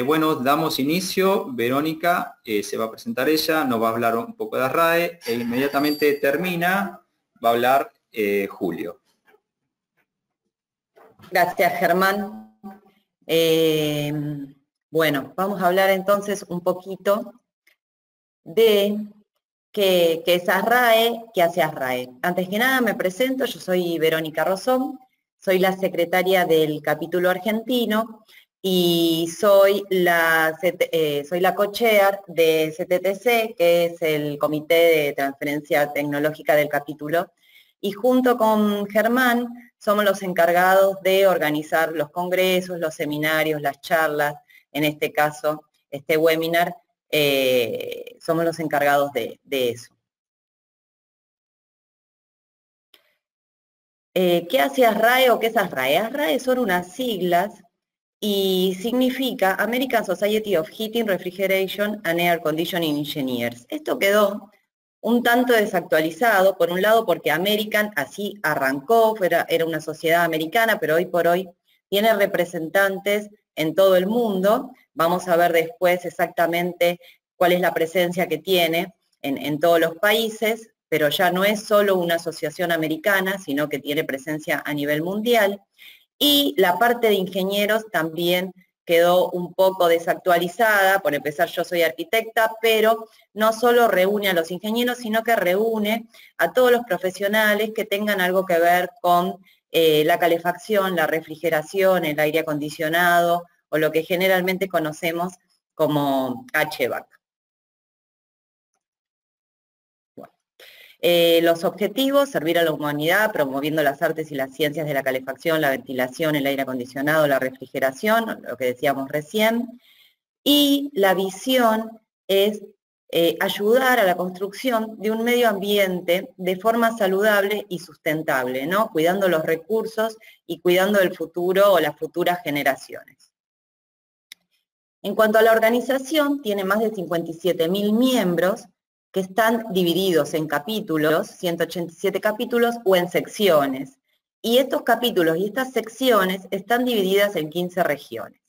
Bueno, damos inicio. Verónica se va a presentar ella, nos va a hablar un poco de ASRAE e inmediatamente termina, va a hablar Julio. Gracias, Germán. Bueno, vamos a hablar entonces un poquito de qué es ASRAE, qué hace ASRAE. Antes que nada me presento, yo soy Verónica Rosón, soy la secretaria del capítulo argentino y soy la co-chair de CTTC, que es el Comité de Transferencia Tecnológica del capítulo, y junto con Germán somos los encargados de organizar los congresos, los seminarios, las charlas, en este caso, este webinar, somos los encargados de eso. ¿Qué hace ASRAE o qué es ASRAE? ASRAE son unas siglas y significa American Society of Heating, Refrigeration and Air Conditioning Engineers. Esto quedó un tanto desactualizado, por un lado porque American así arrancó, era una sociedad americana, pero hoy por hoy tiene representantes en todo el mundo. Vamos a ver después exactamente cuál es la presencia que tiene en todos los países, pero ya no es solo una asociación americana, sino que tiene presencia a nivel mundial. Y la parte de ingenieros también quedó un poco desactualizada. Por empezar, yo soy arquitecta, pero no solo reúne a los ingenieros, sino que reúne a todos los profesionales que tengan algo que ver con la calefacción, la refrigeración, el aire acondicionado, o lo que generalmente conocemos como HVAC. Los objetivos: servir a la humanidad promoviendo las artes y las ciencias de la calefacción, la ventilación, el aire acondicionado, la refrigeración, lo que decíamos recién. Y la visión es ayudar a la construcción de un medio ambiente de forma saludable y sustentable, ¿no? Cuidando los recursos y cuidando el futuro o las futuras generaciones. En cuanto a la organización, tiene más de 57.000 miembros, que están divididos en capítulos, 187 capítulos, o en secciones. Y estos capítulos y estas secciones están divididas en 15 regiones.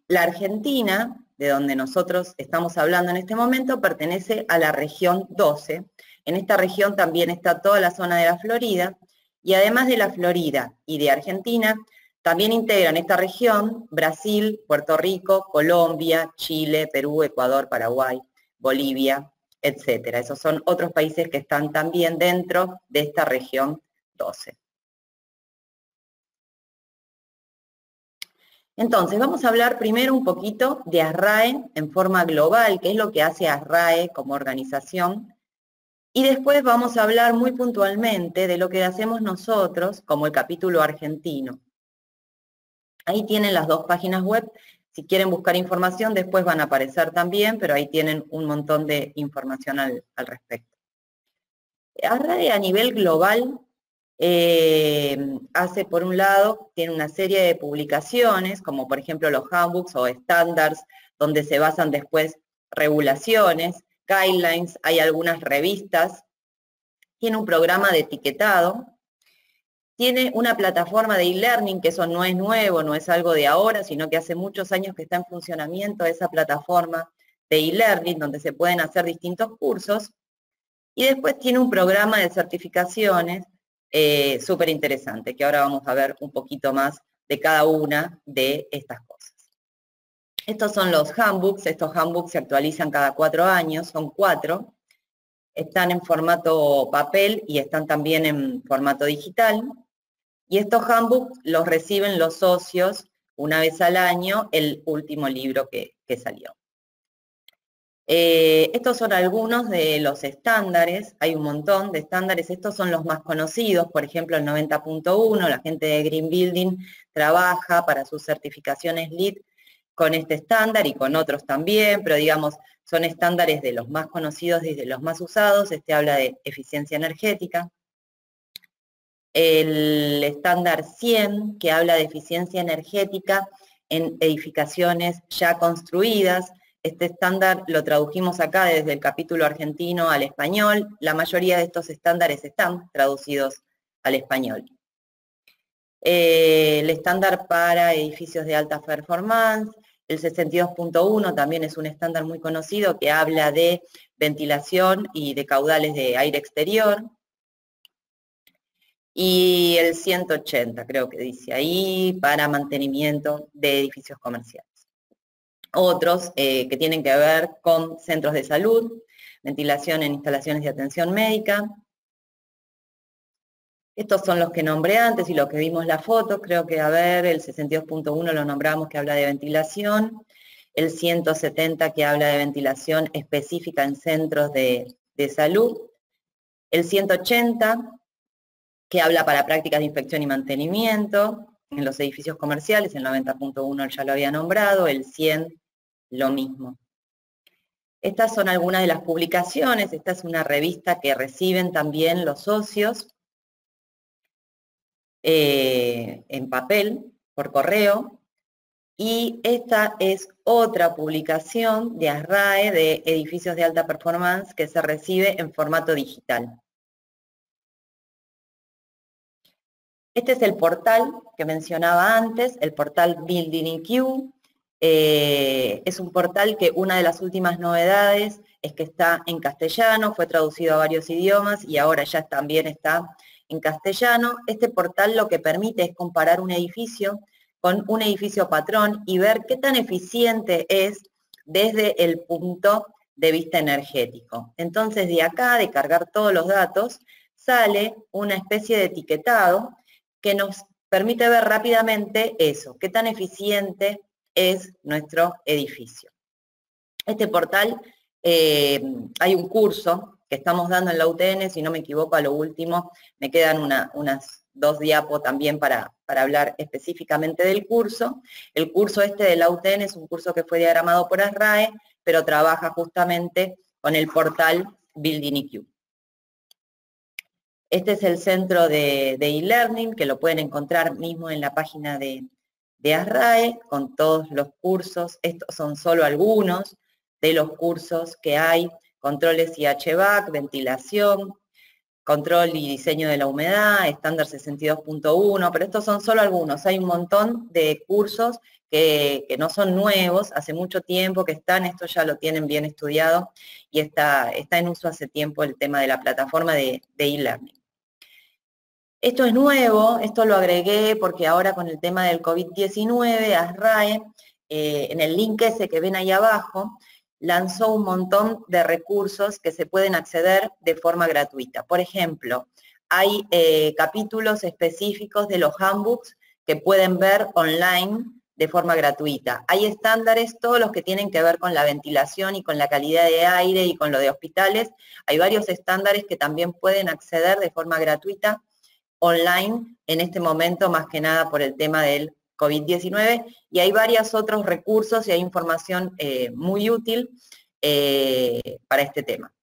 La Argentina, de donde nosotros estamos hablando en este momento, pertenece a la región 12. En esta región también está toda la zona de la Florida, y además de la Florida y de Argentina, también integran esta región Brasil, Puerto Rico, Colombia, Chile, Perú, Ecuador, Paraguay, Bolivia, etc. Esos son otros países que están también dentro de esta región 12. Entonces, vamos a hablar primero un poquito de ASRAE en forma global, qué es lo que hace ASRAE como organización, y después vamos a hablar muy puntualmente de lo que hacemos nosotros como el capítulo argentino. Ahí tienen las dos páginas web. Si quieren buscar información, después van a aparecer también, pero ahí tienen un montón de información al respecto. ASRAE a nivel global hace, por un lado, tiene una serie de publicaciones, como por ejemplo los handbooks o estándares, donde se basan después regulaciones, guidelines, hay algunas revistas, tiene un programa de etiquetado, tiene una plataforma de e-learning, que eso no es nuevo, no es algo de ahora, sino que hace muchos años que está en funcionamiento esa plataforma de e-learning, donde se pueden hacer distintos cursos. Y después tiene un programa de certificaciones súper interesante, que ahora vamos a ver un poquito más de cada una de estas cosas. Estos son los handbooks. Estos handbooks se actualizan cada 4 años, son 4. Están en formato papel y están también en formato digital. Y estos handbooks los reciben los socios una vez al año, el último libro que salió. Estos son algunos de los estándares, hay un montón de estándares, estos son los más conocidos, por ejemplo el 90.1, la gente de Green Building trabaja para sus certificaciones LEED con este estándar y con otros también, pero digamos, son estándares de los más conocidos y de los más usados. Este habla de eficiencia energética. El estándar 100, que habla de eficiencia energética en edificaciones ya construidas. Este estándar lo tradujimos acá desde el capítulo argentino al español. La mayoría de estos estándares están traducidos al español. El estándar para edificios de alta performance, el 62.1 también es un estándar muy conocido que habla de ventilación y de caudales de aire exterior. Y el 180, creo que dice ahí, para mantenimiento de edificios comerciales. Otros que tienen que ver con centros de salud, ventilación en instalaciones de atención médica. Estos son los que nombré antes y los que vimos la foto. Creo que, a ver, el 62.1 lo nombramos que habla de ventilación. El 170 que habla de ventilación específica en centros de salud. El 180 que habla para prácticas de inspección y mantenimiento en los edificios comerciales. El 90.1 ya lo había nombrado. El 100 lo mismo. Estas son algunas de las publicaciones. Esta es una revista que reciben también los socios en papel, por correo, y esta es otra publicación de ASRAE de edificios de alta performance que se recibe en formato digital. Este es el portal que mencionaba antes, el portal Building IQ. Es un portal que una de las últimas novedades es que está en castellano, fue traducido a varios idiomas y ahora ya también está en castellano. Este portal lo que permite es comparar un edificio con un edificio patrón y ver qué tan eficiente es desde el punto de vista energético. Entonces, de acá, de cargar todos los datos, sale una especie de etiquetado que nos permite ver rápidamente eso, qué tan eficiente es nuestro edificio. Este portal, hay un curso que estamos dando en la UTN, si no me equivoco, a lo último, me quedan unas 2 diapos también para hablar específicamente del curso. El curso este de la UTN es un curso que fue diagramado por ASRAE, pero trabaja justamente con el portal Building IQ. Este es el centro de e-learning, que lo pueden encontrar mismo en la página de ASRAE, con todos los cursos. Estos son solo algunos de los cursos que hay: controles y HVAC, ventilación, control y diseño de la humedad, estándar 62.1, pero estos son solo algunos. Hay un montón de cursos que no son nuevos, hace mucho tiempo que están, esto ya lo tienen bien estudiado y está en uso hace tiempo el tema de la plataforma de e-learning. Esto es nuevo, esto lo agregué porque ahora con el tema del COVID-19, ASRAE, en el link ese que ven ahí abajo, lanzó un montón de recursos que se pueden acceder de forma gratuita. Por ejemplo, hay capítulos específicos de los handbooks que pueden ver online de forma gratuita. Hay estándares, todos los que tienen que ver con la ventilación y con la calidad de aire y con lo de hospitales. Hay varios estándares que también pueden acceder de forma gratuita online en este momento, más que nada por el tema del COVID-19, y hay varios otros recursos y hay información muy útil para este tema.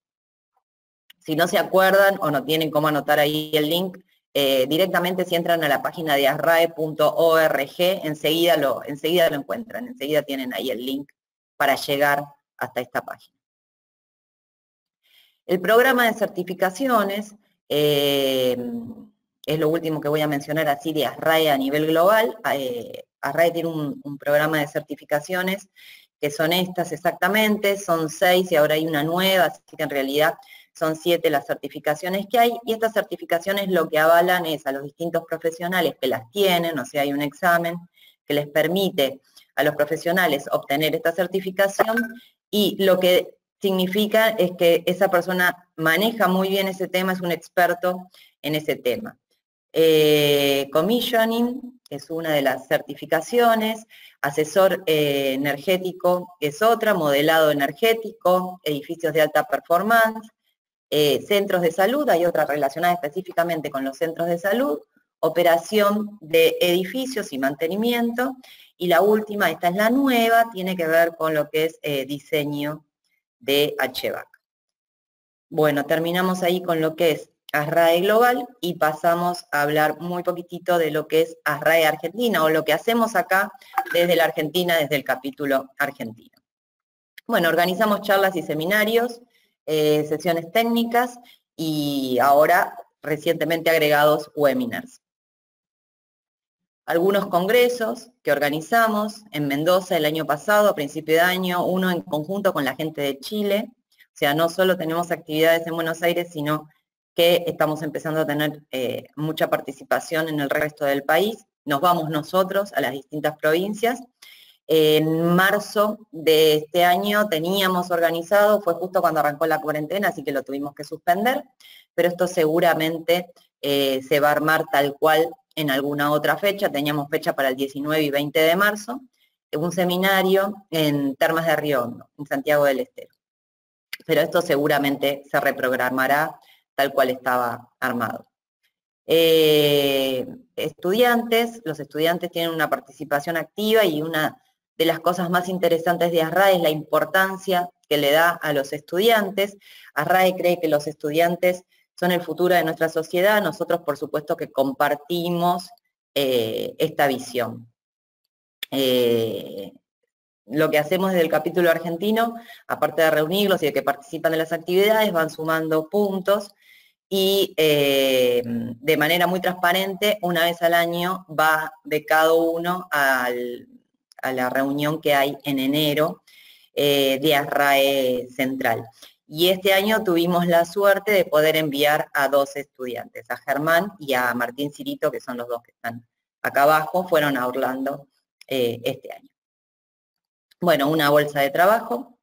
Si no se acuerdan o no tienen cómo anotar ahí el link, directamente si entran a la página de asrae.org, enseguida lo encuentran, enseguida tienen ahí el link para llegar hasta esta página. El programa de certificaciones es lo último que voy a mencionar así de ASRAE a nivel global. ASRAE tiene un programa de certificaciones que son estas exactamente, son 6 y ahora hay una nueva, así que en realidad son 7 las certificaciones que hay, y estas certificaciones lo que avalan es a los distintos profesionales que las tienen, o sea, hay un examen que les permite a los profesionales obtener esta certificación, y lo que significa es que esa persona maneja muy bien ese tema, es un experto en ese tema. Commissioning es una de las certificaciones, asesor energético es otra, modelado energético, edificios de alta performance, centros de salud, hay otra relacionada específicamente con los centros de salud, operación de edificios y mantenimiento, y la última, esta es la nueva, tiene que ver con lo que es diseño de HVAC. Bueno, terminamos ahí con lo que es ASRAE Global y pasamos a hablar muy poquitito de lo que es ASRAE Argentina, o lo que hacemos acá desde la Argentina, desde el capítulo argentino. Bueno, organizamos charlas y seminarios, sesiones técnicas y ahora recientemente agregados webinars. algunos congresos que organizamos en Mendoza el año pasado, a principio de año, uno en conjunto con la gente de Chile. O sea, no solo tenemos actividades en Buenos Aires, sino que estamos empezando a tener mucha participación en el resto del país. Nos vamos nosotros a las distintas provincias. En marzo de este año teníamos organizado, fue justo cuando arrancó la cuarentena, así que lo tuvimos que suspender, pero esto seguramente se va a armar tal cual en alguna otra fecha. Teníamos fecha para el 19 y 20 de marzo, un seminario en Termas de Río Hondo, en Santiago del Estero. Pero esto seguramente se reprogramará tal cual estaba armado. Los estudiantes tienen una participación activa y una de las cosas más interesantes de ASRAE es la importancia que le da a los estudiantes. ASRAE cree que los estudiantes son el futuro de nuestra sociedad. Nosotros, por supuesto, que compartimos esta visión. Lo que hacemos desde el capítulo argentino, aparte de reunirlos y de que participan de las actividades, van sumando puntos y de manera muy transparente, una vez al año, va de cada uno a la reunión que hay en enero de ASRAE Central. Y este año tuvimos la suerte de poder enviar a 2 estudiantes, a Germán y a Martín Cirito, que son los dos que están acá abajo, fueron a Orlando este año. Bueno, una bolsa de trabajo,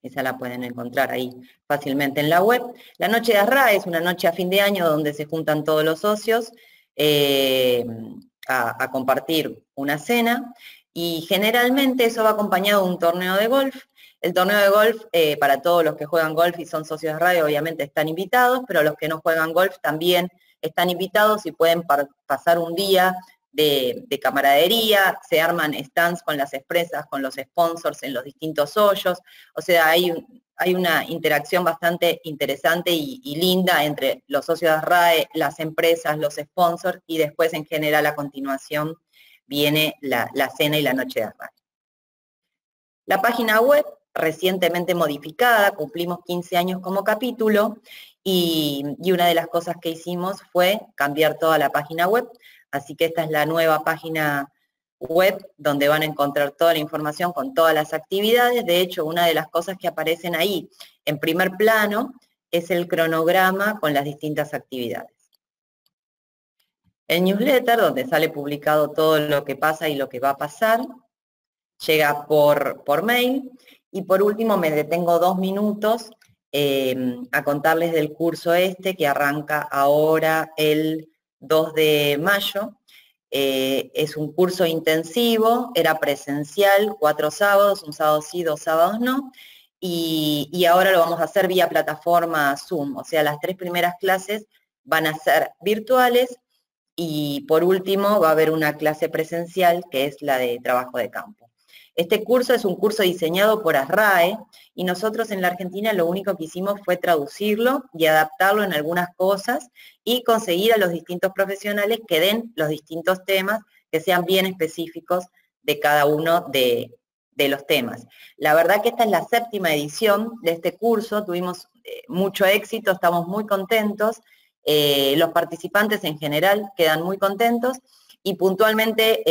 esa la pueden encontrar ahí fácilmente en la web. La noche de ASRAE es una noche a fin de año donde se juntan todos los socios a compartir una cena, y generalmente eso va acompañado de un torneo de golf. El torneo de golf, para todos los que juegan golf y son socios de ASRAE, obviamente están invitados, pero los que no juegan golf también están invitados y pueden pasar un día de camaradería. Se arman stands con las empresas, con los sponsors en los distintos hoyos. O sea, hay una interacción bastante interesante y linda entre los socios de ASRAE, las empresas, los sponsors, y después en general a continuación viene la cena y la noche de ASRAE. La página web, recientemente modificada, cumplimos 15 años como capítulo, y una de las cosas que hicimos fue cambiar toda la página web. Así que esta es la nueva página web donde van a encontrar toda la información con todas las actividades. De hecho, una de las cosas que aparecen ahí en primer plano es el cronograma con las distintas actividades. El newsletter, donde sale publicado todo lo que pasa y lo que va a pasar, llega por mail. Y por último me detengo 2 minutos a contarles del curso que arranca ahora el 2 de mayo. Es un curso intensivo, era presencial, 4 sábados, un sábado sí, 2 sábados no, y ahora lo vamos a hacer vía plataforma Zoom. O sea, las 3 primeras clases van a ser virtuales, y por último va a haber una clase presencial que es la de trabajo de campo. Este curso es un curso diseñado por ASRAE, y nosotros en la Argentina lo único que hicimos fue traducirlo y adaptarlo en algunas cosas y conseguir a los distintos profesionales que den los distintos temas que sean bien específicos de cada uno de los temas. La verdad que esta es la 7ª edición de este curso, tuvimos mucho éxito, estamos muy contentos, los participantes en general quedan muy contentos, y puntualmente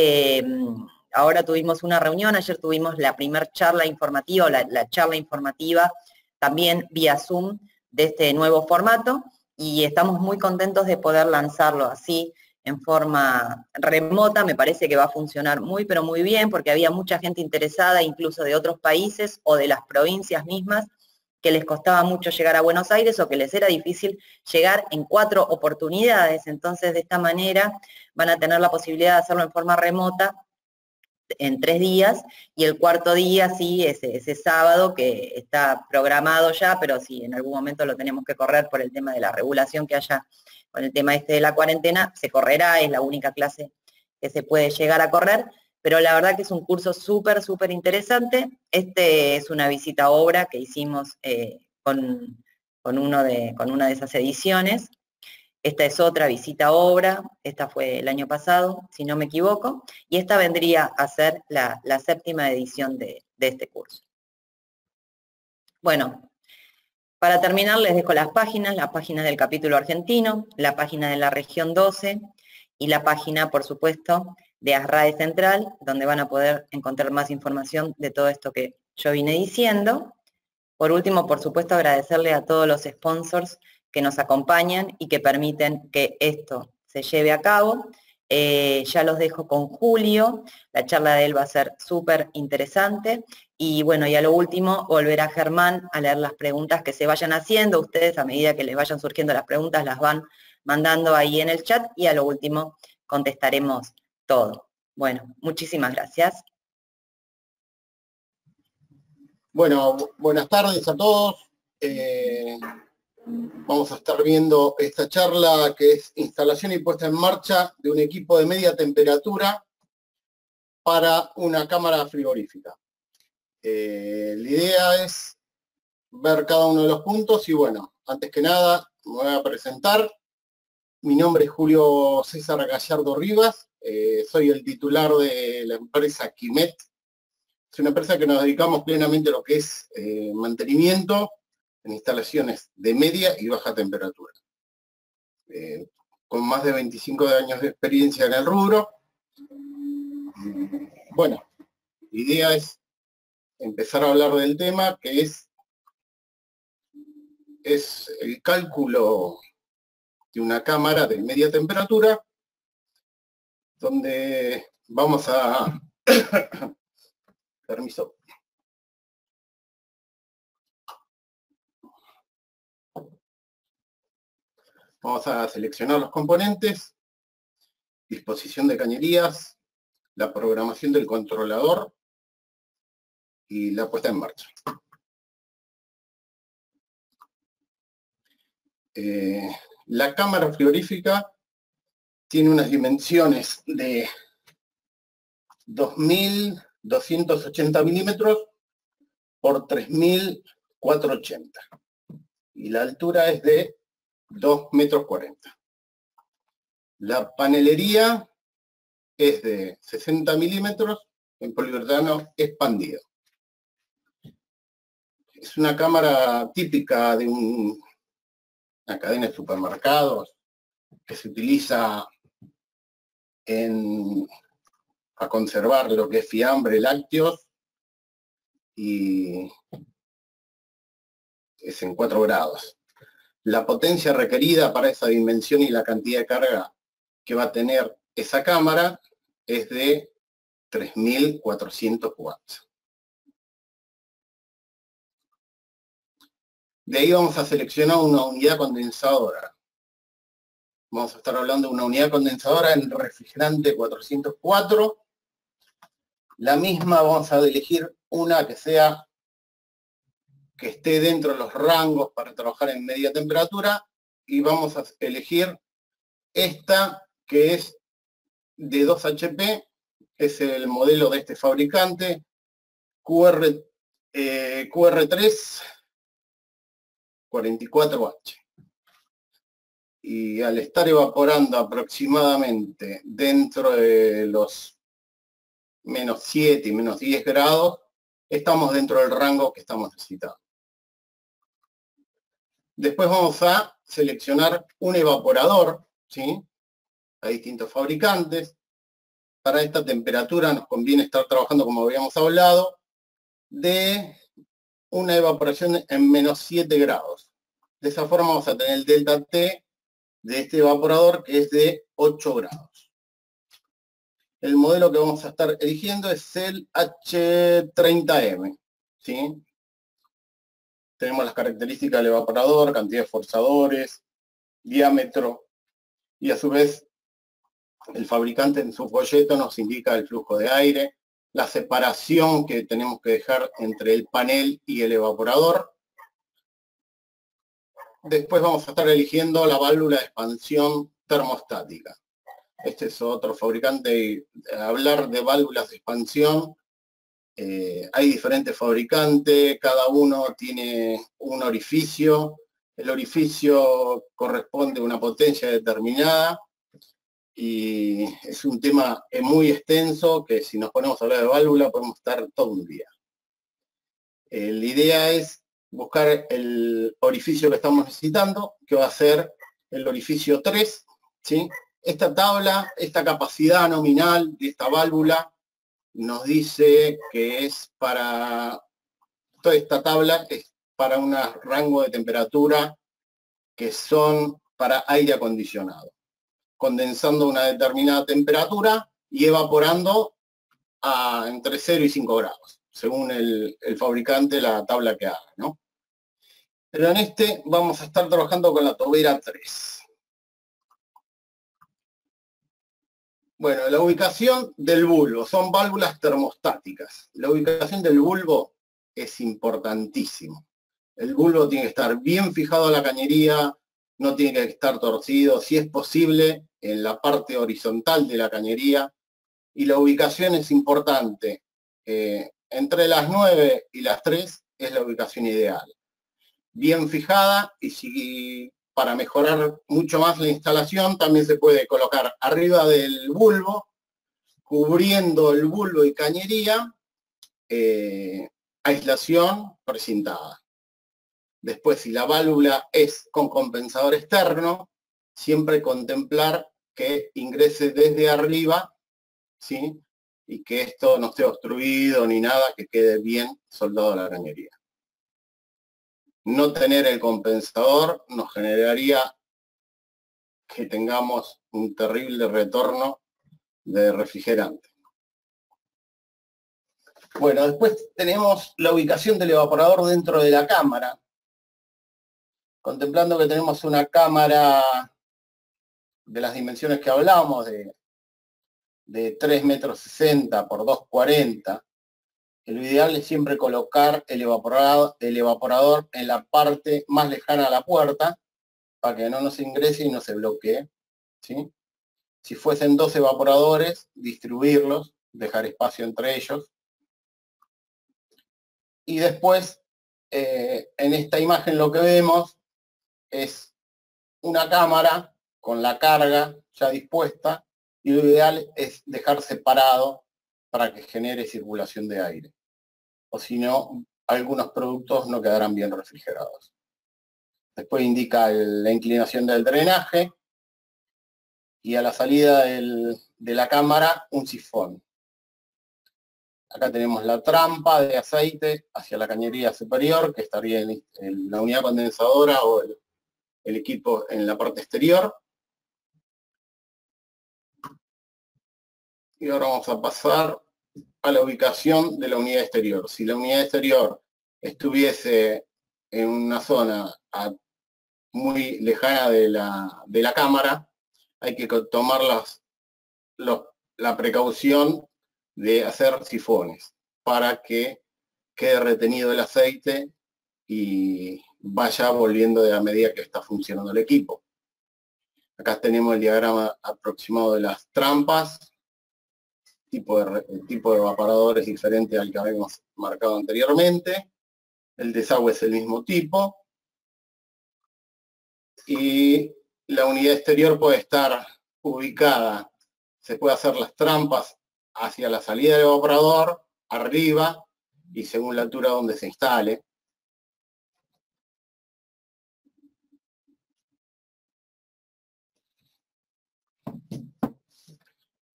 ahora tuvimos una reunión, ayer tuvimos la primera charla informativa, la charla informativa también vía Zoom de este nuevo formato, y estamos muy contentos de poder lanzarlo así en forma remota. Me parece que va a funcionar muy pero muy bien, porque había mucha gente interesada, incluso de otros países o de las provincias mismas, que les costaba mucho llegar a Buenos Aires o que les era difícil llegar en 4 oportunidades. Entonces, de esta manera van a tener la posibilidad de hacerlo en forma remota en 3 días, y el 4.º día sí, ese sábado que está programado ya, pero si en algún momento lo tenemos que correr por el tema de la regulación que haya con el tema de la cuarentena, se correrá, es la única clase que se puede llegar a correr, pero la verdad que es un curso súper, súper interesante. Es una visita a obra que hicimos con una de esas ediciones. Esta es otra visita a obra, esta fue el año pasado, si no me equivoco, y esta vendría a ser la 7ª edición de este curso. Bueno, para terminar les dejo las páginas del capítulo argentino, la página de la región 12 y la página, por supuesto, de ASRAE Central, donde van a poder encontrar más información de todo esto que yo vine diciendo. Por último, por supuesto, agradecerle a todos los sponsors que nos acompañan y que permiten que esto se lleve a cabo. Ya los dejo con Julio, la charla de él va a ser súper interesante. Y bueno, y a lo último, volverá Germán a leer las preguntas que se vayan haciendo. Ustedes, a medida que les vayan surgiendo las preguntas, las van mandando ahí en el chat y a lo último contestaremos todo. Bueno, muchísimas gracias. Bueno, buenas tardes a todos. Vamos a estar viendo esta charla que es instalación y puesta en marcha de un equipo de media temperatura para una cámara frigorífica. La idea es ver cada uno de los puntos y bueno, antes que nada me voy a presentar. Mi nombre es Julio César Gallardo Rivas, soy el titular de la empresa Quimet. Es una empresa que nos dedicamos plenamente a lo que es mantenimiento en instalaciones de media y baja temperatura. Con más de 25 años de experiencia en el rubro. Bueno, la idea es empezar a hablar del tema, que es el cálculo de una cámara de media temperatura, donde vamos a... Permiso. Vamos a seleccionar los componentes, disposición de cañerías, la programación del controlador y la puesta en marcha. La cámara frigorífica tiene unas dimensiones de 2.280 milímetros por 3.480 y la altura es de 2,40 metros. La panelería es de 60 milímetros en poliuretano expandido. Es una cámara típica de una cadena de supermercados que se utiliza a conservar lo que es fiambre, lácteos, y es en 4 grados. La potencia requerida para esa dimensión y la cantidad de carga que va a tener esa cámara es de 3.400 watts. De ahí vamos a seleccionar una unidad condensadora. Vamos a estar hablando de una unidad condensadora en refrigerante 404. La misma vamos a elegir una que esté dentro de los rangos para trabajar en media temperatura y vamos a elegir esta que es de 2 HP, es el modelo de este fabricante, QR3 44H. Y al estar evaporando aproximadamente dentro de los -7 y -10 grados, estamos dentro del rango que estamos necesitando. Después vamos a seleccionar un evaporador, ¿sí? Hay distintos fabricantes. Para esta temperatura nos conviene estar trabajando, como habíamos hablado, de una evaporación en -7 grados. De esa forma vamos a tener el delta T de este evaporador, que es de 8 grados. El modelo que vamos a estar eligiendo es el H30M, ¿sí? Tenemos las características del evaporador, cantidad de forzadores, diámetro, y a su vez el fabricante en su folleto nos indica el flujo de aire, la separación que tenemos que dejar entre el panel y el evaporador. Después vamos a estar eligiendo la válvula de expansión termostática. Este es otro fabricante. Hablar de válvulas de expansión, hay diferentes fabricantes, cada uno tiene un orificio. El orificio corresponde a una potencia determinada y es un tema muy extenso que si nos ponemos a hablar de válvula podemos estar todo un día. La idea es buscar el orificio que estamos necesitando, que va a ser el orificio 3, ¿sí? Esta tabla, esta capacidad nominal de esta válvula nos dice que es para, toda esta tabla es para un rango de temperatura que son para aire acondicionado, condensando a una determinada temperatura y evaporando a entre 0 y 5 grados, según el fabricante, la tabla que haga, ¿no? Pero en este vamos a estar trabajando con la tobera 3. Bueno, la ubicación del bulbo, son válvulas termostáticas. La ubicación del bulbo es importantísimo. El bulbo tiene que estar bien fijado a la cañería, no tiene que estar torcido, si es posible, en la parte horizontal de la cañería. Y la ubicación es importante. Entre las 9 y las 3 es la ubicación ideal. Bien fijada, y si para mejorar mucho más la instalación también se puede colocar arriba del bulbo, cubriendo el bulbo y cañería, aislación precintada. Después, si la válvula es con compensador externo, siempre contemplar que ingrese desde arriba, ¿sí? Y que esto no esté obstruido ni nada, que quede bien soldado a la cañería. No tener el compensador nos generaría que tengamos un terrible retorno de refrigerante. Bueno, después tenemos la ubicación del evaporador dentro de la cámara. Contemplando que tenemos una cámara de las dimensiones que hablamos, de 3,60 metros por 2,40, lo ideal es siempre colocar el evaporador en la parte más lejana a la puerta para que no nos ingrese y no se bloquee, ¿sí? Si fuesen 2 evaporadores, distribuirlos, dejar espacio entre ellos. Y después, en esta imagen lo que vemos es una cámara con la carga ya dispuesta, y lo ideal es dejar separado para que genere circulación de aire. O si no, algunos productos no quedarán bien refrigerados. Después indica la inclinación del drenaje y a la salida de la cámara un sifón. Acá tenemos la trampa de aceite hacia la cañería superior, que estaría en la unidad condensadora o el equipo en la parte exterior. Y ahora vamos a pasar a la ubicación de la unidad exterior. Si la unidad exterior estuviese en una zona muy lejana de la cámara, hay que tomar la precaución de hacer sifones para que quede retenido el aceite y vaya volviendo de a medida que está funcionando el equipo. Acá tenemos el diagrama aproximado de las trampas. El tipo de evaporador es diferente al que habíamos marcado anteriormente. El desagüe es el mismo tipo. Y la unidad exterior puede estar ubicada, se puede hacer las trampas hacia la salida del evaporador, arriba, y según la altura donde se instale.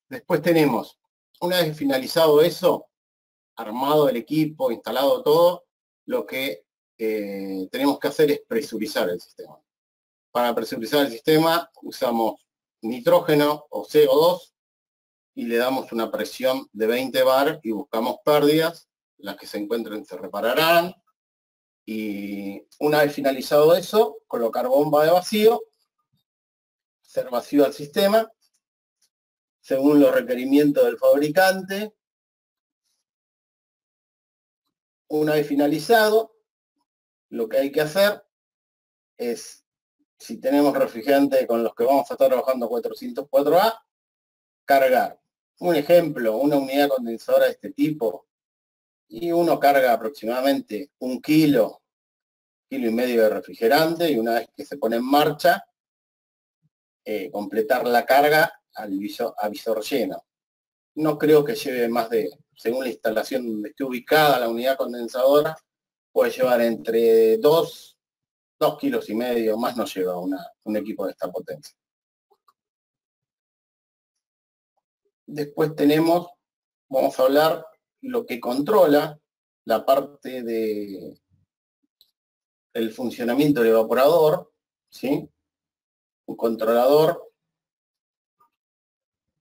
Después tenemos, una vez finalizado eso, armado el equipo, instalado todo, lo que tenemos que hacer es presurizar el sistema. Para presurizar el sistema usamos nitrógeno o CO2 y le damos una presión de 20 bar y buscamos pérdidas. Las que se encuentren se repararán. Y una vez finalizado eso, colocar bomba de vacío, hacer vacío al sistema según los requerimientos del fabricante. Una vez finalizado, lo que hay que hacer es, si tenemos refrigerante con los que vamos a estar trabajando 404A, cargar. Un ejemplo, una unidad condensadora de este tipo, y uno carga aproximadamente 1 kilo, 1,5 kilos de refrigerante, y una vez que se pone en marcha, completar la carga a visor lleno. No creo que lleve más de, según la instalación donde esté ubicada la unidad condensadora, puede llevar entre 2,5 kilos, más no lleva un equipo de esta potencia. Después tenemos, vamos a hablar lo que controla la parte de el funcionamiento del evaporador, ¿sí? Un controlador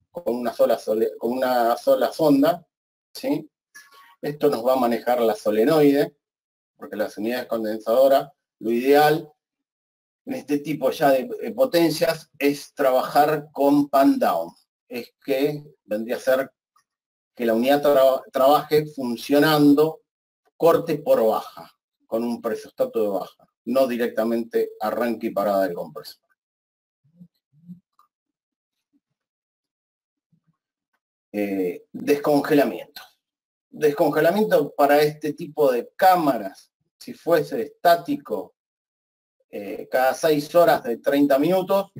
con una sola sonda, ¿sí? Esto nos va a manejar la solenoide, porque las unidades condensadoras, lo ideal en este tipo ya de potencias es trabajar con pan down. Es que vendría a ser que la unidad trabaje funcionando corte por baja, con un presostato de baja, no directamente arranque y parada del compresor. Descongelamiento. Descongelamiento para este tipo de cámaras, si fuese estático, cada 6 horas de 30 minutos,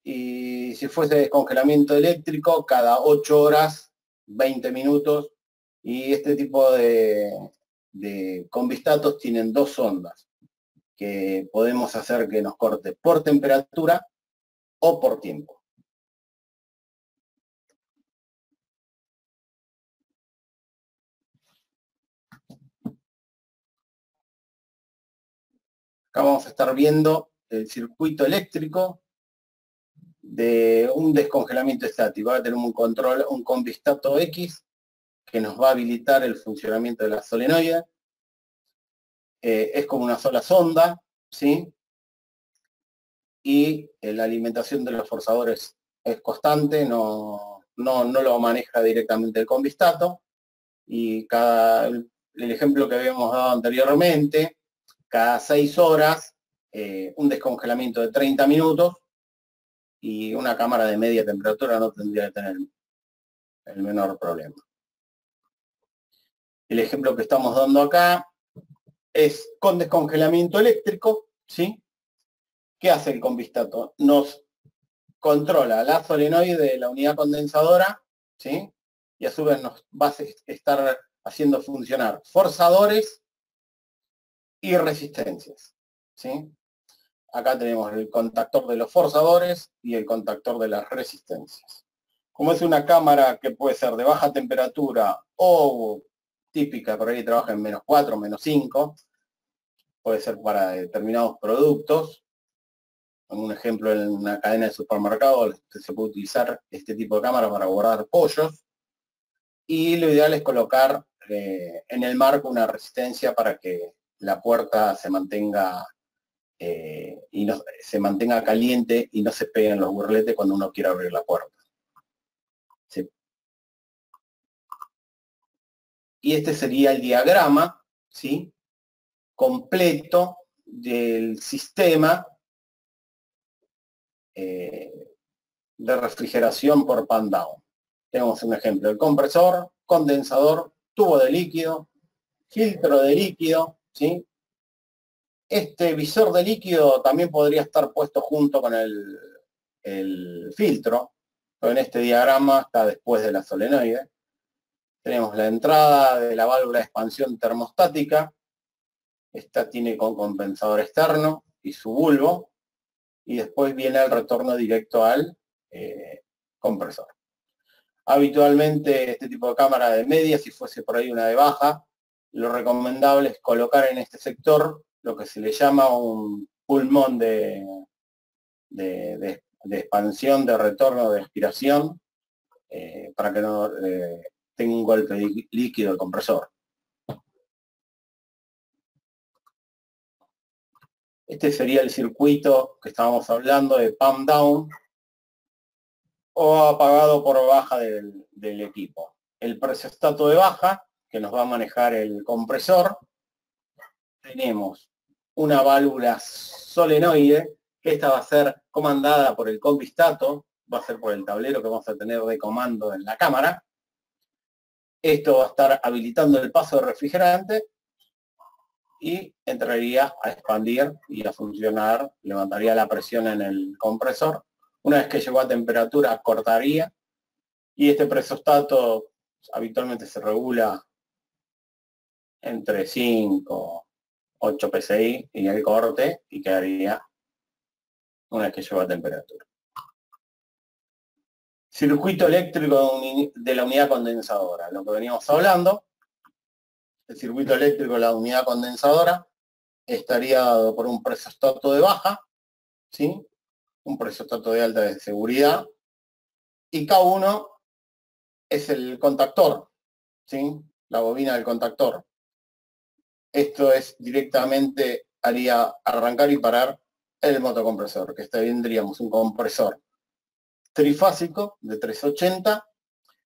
y si fuese descongelamiento eléctrico, cada 8 horas, 20 minutos, y este tipo de combistatos tienen 2 sondas que podemos hacer que nos corte por temperatura o por tiempo. Acá vamos a estar viendo el circuito eléctrico de un descongelamiento estático. Va a tener un control, un combistato X que nos va a habilitar el funcionamiento de la solenoide. Es como una sola sonda, ¿sí? Y la alimentación de los forzadores es constante, no lo maneja directamente el combistato. Y el ejemplo que habíamos dado anteriormente, cada 6 horas, un descongelamiento de 30 minutos, y una cámara de media temperatura no tendría que tener el menor problema. El ejemplo que estamos dando acá es con descongelamiento eléctrico, ¿sí? ¿Qué hace el combistato? Nos controla la solenoide de la unidad condensadora, ¿sí? Y a su vez nos va a estar haciendo funcionar forzadores y resistencias, ¿sí? Acá tenemos el contactor de los forzadores y el contactor de las resistencias. Como es una cámara que puede ser de baja temperatura o típica, por ahí trabaja en -4, -5, puede ser para determinados productos. Como un ejemplo, en una cadena de supermercados se puede utilizar este tipo de cámara para guardar pollos. Y lo ideal es colocar en el marco una resistencia para que la puerta se mantenga y no, se mantenga caliente y no se peguen los burletes cuando uno quiera abrir la puerta. ¿Sí? Y este sería el diagrama, ¿sí?, completo del sistema de refrigeración por pan down. Tenemos un ejemplo: el compresor, condensador, tubo de líquido, filtro de líquido, ¿sí? Este visor de líquido también podría estar puesto junto con el filtro, pero en este diagrama está después de la solenoide. Tenemos la entrada de la válvula de expansión termostática. Esta tiene con compensador externo y su bulbo. Y después viene el retorno directo al compresor. Habitualmente este tipo de cámara de media, si fuese por ahí una de baja, lo recomendable es colocar en este sector lo que se le llama un pulmón de expansión, de retorno, de expiración, para que no tenga un golpe líquido el compresor. Este sería el circuito que estábamos hablando de pump down o apagado por baja del equipo. El presostato de baja, que nos va a manejar el compresor. Tenemos una válvula solenoide, que esta va a ser comandada por el combistato, va a ser por el tablero que vamos a tener de comando en la cámara. Esto va a estar habilitando el paso de refrigerante y entraría a expandir y a funcionar, levantaría la presión en el compresor. Una vez que llegó a temperatura, cortaría, y este presostato habitualmente se regula entre 5, 8 PSI y el corte, y quedaría una vez que llegó a temperatura. Circuito eléctrico de la unidad condensadora, lo que veníamos hablando. El circuito eléctrico de la unidad condensadora estaría dado por un presostato de baja, ¿sí? Un presostato de alta de seguridad, y K1 es el contactor, ¿sí? La bobina del contactor. Esto es directamente, haría arrancar y parar el motocompresor, que tendríamos un compresor trifásico de 380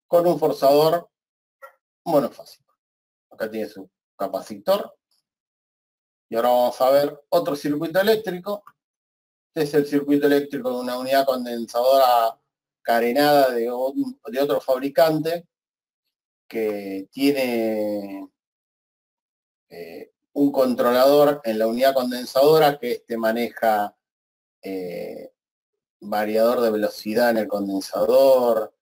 con un forzador monofásico. Acá tiene su capacitor. Y ahora vamos a ver otro circuito eléctrico. Este es el circuito eléctrico de una unidad condensadora carenada de otro fabricante que tiene un controlador en la unidad condensadora que maneja variador de velocidad en el condensador,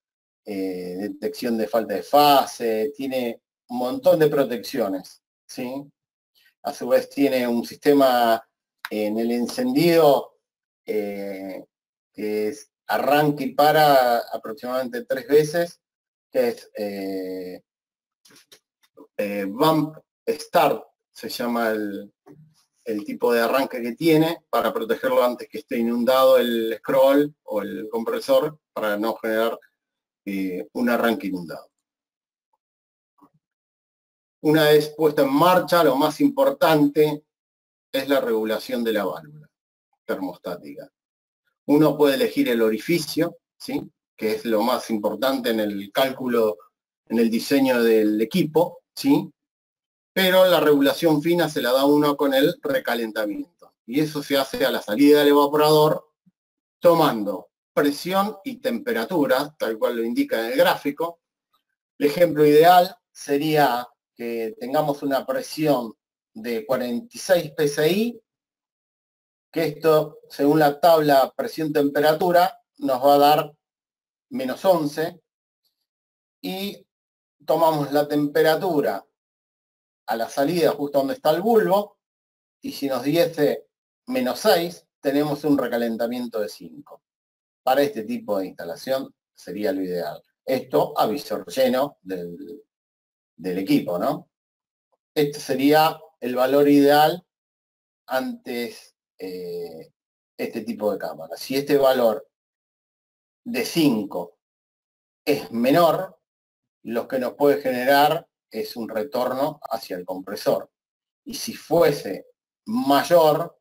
detección de falta de fase, tiene un montón de protecciones, ¿sí? A su vez tiene un sistema en el encendido que es arranque y para aproximadamente 3 veces, que es bump start, se llama el tipo de arranque que tiene, para protegerlo antes que esté inundado el scroll o el compresor, para no generar un arranque inundado. Una vez puesta en marcha, lo más importante es la regulación de la válvula termostática. Uno puede elegir el orificio, ¿sí? Que es lo más importante en el cálculo, en el diseño del equipo, ¿sí? Pero la regulación fina se la da uno con el recalentamiento. Y eso se hace a la salida del evaporador, tomando presión y temperatura, tal cual lo indica en el gráfico. El ejemplo ideal sería que tengamos una presión de 46 psi, que esto, según la tabla presión-temperatura, nos va a dar menos 11, y tomamos la temperatura a la salida justo donde está el bulbo, y si nos diese menos 6, tenemos un recalentamiento de 5. Para este tipo de instalación sería lo ideal. Esto a visor lleno del equipo, ¿no? Este sería el valor ideal antes este tipo de cámara. Si este valor de 5 es menor, lo que nos puede generar es un retorno hacia el compresor. Y si fuese mayor,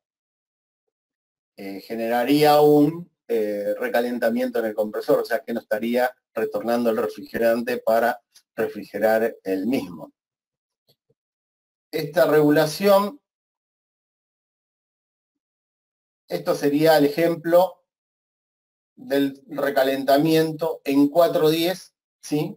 generaría un recalentamiento en el compresor, o sea que no estaría retornando el refrigerante para refrigerar el mismo. Esta regulación, esto sería el ejemplo del recalentamiento en 410, ¿sí?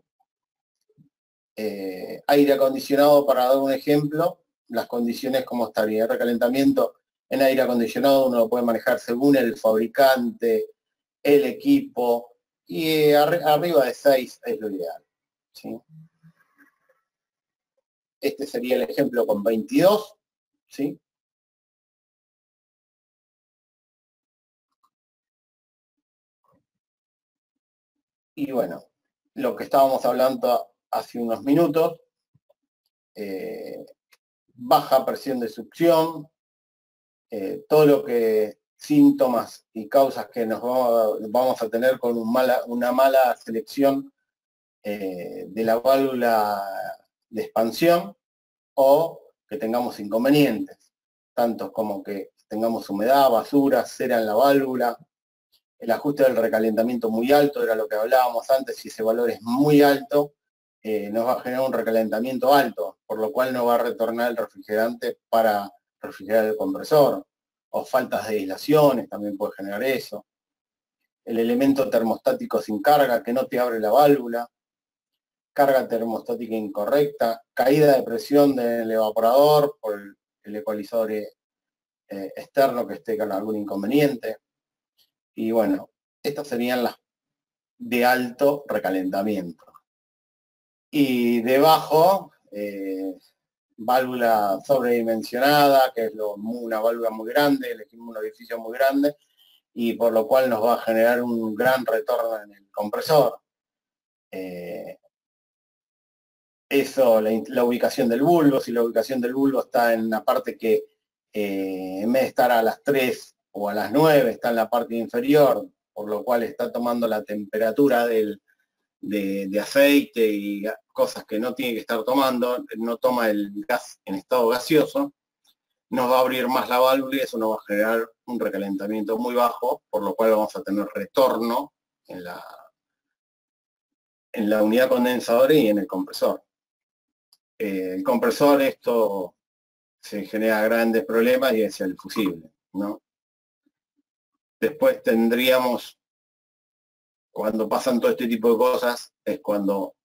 Aire acondicionado, para dar un ejemplo, las condiciones como estaría. El recalentamiento en aire acondicionado uno lo puede manejar según el fabricante, el equipo, y arriba de 6 es lo ideal, ¿sí? Este sería el ejemplo con 22, ¿sí? Y bueno, lo que estábamos hablando hace unos minutos, baja presión de succión, todo lo que síntomas y causas que nos vamos a tener con una mala selección de la válvula de expansión, o que tengamos inconvenientes, tantos como que tengamos humedad, basura, cera en la válvula, el ajuste del recalentamiento muy alto, era lo que hablábamos antes. Si ese valor es muy alto, nos va a generar un recalentamiento alto, por lo cual no va a retornar el refrigerante para refrigerar el compresor, o faltas de aislaciones también puede generar eso. El elemento termostático sin carga, que no te abre la válvula, carga termostática incorrecta, caída de presión del evaporador por el ecualizador externo que esté con algún inconveniente. Y bueno, estas serían las de alto recalentamiento. Y debajo, válvula sobredimensionada, que es una válvula muy grande, elegimos un orificio muy grande, y por lo cual nos va a generar un gran retorno en el compresor. Eso, la ubicación del bulbo, si la ubicación del bulbo está en la parte que en vez de estar a las 3 o a las 9 está en la parte inferior, por lo cual está tomando la temperatura de aceite y cosas que no tiene que estar tomando, no toma el gas en estado gaseoso, nos va a abrir más la válvula y eso nos va a generar un recalentamiento muy bajo, por lo cual vamos a tener retorno en la unidad condensadora y en el compresor. El compresor, esto se genera grandes problemas y es el fusible, ¿no? Después tendríamos, cuando pasan todo este tipo de cosas, es cuando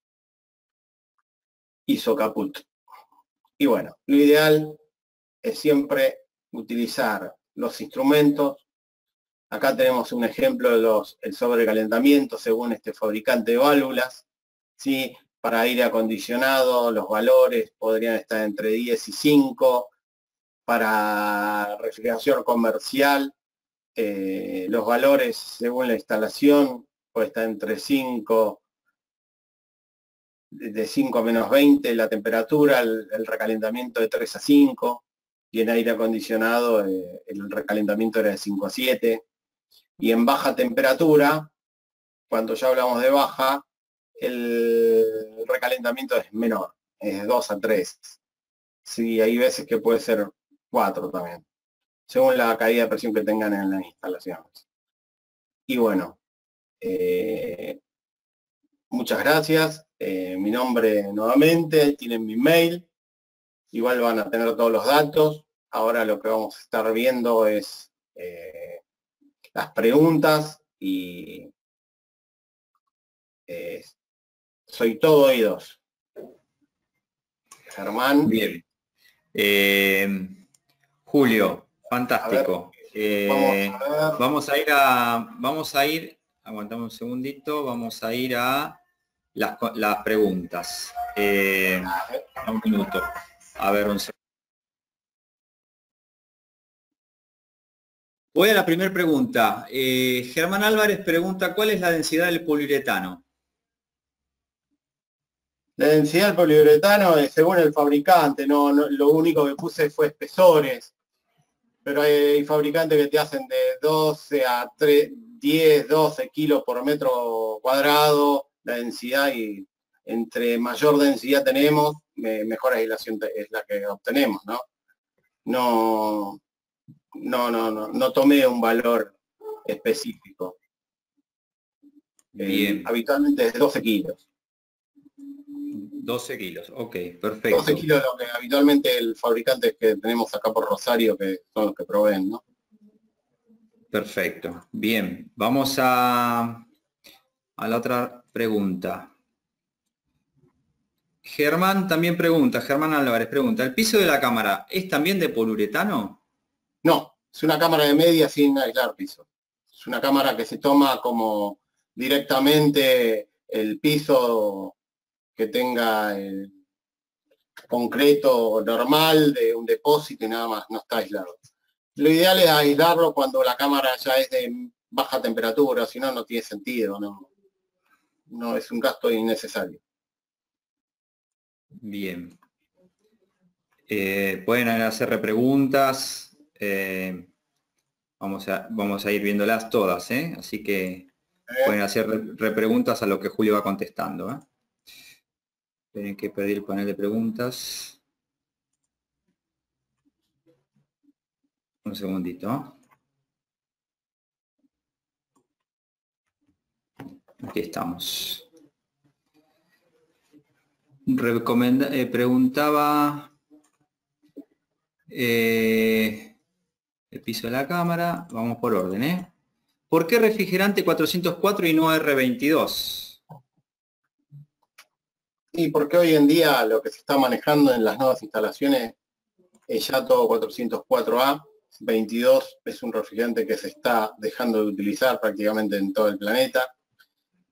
hizo caput. Y bueno, lo ideal es siempre utilizar los instrumentos. Acá tenemos un ejemplo de el sobrecalentamiento según este fabricante de válvulas, ¿sí? Para aire acondicionado los valores podrían estar entre 10 y 5. Para refrigeración comercial los valores según la instalación puede estar entre 5, de 5 a menos 20 la temperatura, el recalentamiento de 3 a 5, y en aire acondicionado el recalentamiento era de 5 a 7. Y en baja temperatura, cuando ya hablamos de baja, el recalentamiento es menor, es 2 a 3. Sí, hay veces que puede ser 4 también, según la caída de presión que tengan en las instalaciones. Y bueno, muchas gracias. Mi nombre nuevamente, tienen mi mail, igual van a tener todos los datos. Ahora lo que vamos a estar viendo es las preguntas y soy todo oídos. Germán. Bien. Julio, fantástico. Vamos a ir, aguantamos un segundito, vamos a ir a las preguntas. Un minuto. A ver, un segundo. Voy a la primera pregunta. Germán Álvarez pregunta, ¿cuál es la densidad del poliuretano? La densidad del poliuretano es según el fabricante, no, lo único que puse fue espesores, pero hay fabricantes que te hacen de 12 a 10, 12 kilos por metro cuadrado la densidad, y entre mayor densidad tenemos, mejor aislación es la que obtenemos, ¿no? No tomé un valor específico. Habitualmente es de 12 kilos. 12 kilos, ok, perfecto. 12 kilos lo que habitualmente el fabricante que tenemos acá por Rosario, que son los que proveen, ¿no? Perfecto, bien. Vamos a la otra pregunta. Germán también pregunta, Germán Álvarez pregunta, ¿el piso de la cámara es también de poliuretano? No, es una cámara de media sin aislar piso. Es una cámara que se toma como directamente el piso que tenga el concreto normal de un depósito y nada más, no está aislado. Lo ideal es aislarlo cuando la cámara ya es de baja temperatura, si no, no tiene sentido, no es un gasto innecesario. Bien. Pueden hacer repreguntas. Vamos a ir viéndolas todas, así que pueden hacer repreguntas a lo que Julio va contestando. Tienen que pedir el panel de preguntas. Un segundito. Aquí estamos. Preguntaba el piso de la cámara. Vamos por orden. ¿Por qué refrigerante 404 y no R22? Y porque hoy en día lo que se está manejando en las nuevas instalaciones es ya todo 404A. 22 es un refrigerante que se está dejando de utilizar prácticamente en todo el planeta.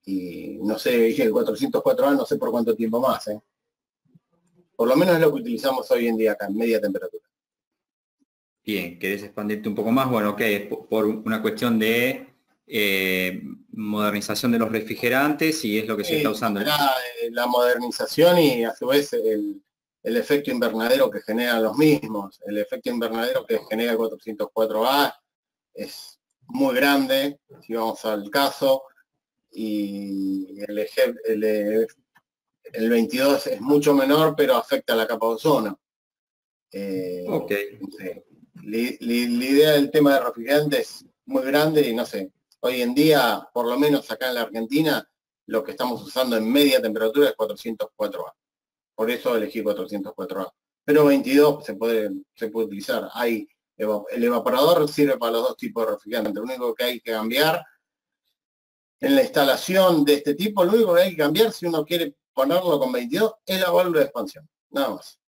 Y no sé, dije el 404A, no sé por cuánto tiempo más. Por lo menos es lo que utilizamos hoy en día acá, en media temperatura. Bien, ¿querés expandirte un poco más? Bueno, ok, por una cuestión de modernización de los refrigerantes y es lo que se está usando. La modernización y a su vez el efecto invernadero que generan los mismos. El efecto invernadero que genera el 404A es muy grande, si vamos al caso, y el 22 es mucho menor, pero afecta a la capa de ozono. Okay. No sé, la idea del tema de refrigerantes es muy grande y no sé, hoy en día, por lo menos acá en la Argentina, lo que estamos usando en media temperatura es 404A. Por eso elegí 404A. Pero 22 se puede utilizar. El evaporador sirve para los dos tipos de refrigerantes. Lo único que hay que cambiar en la instalación de este tipo, lo único que hay que cambiar si uno quiere ponerlo con 22 es la válvula de expansión. Nada más.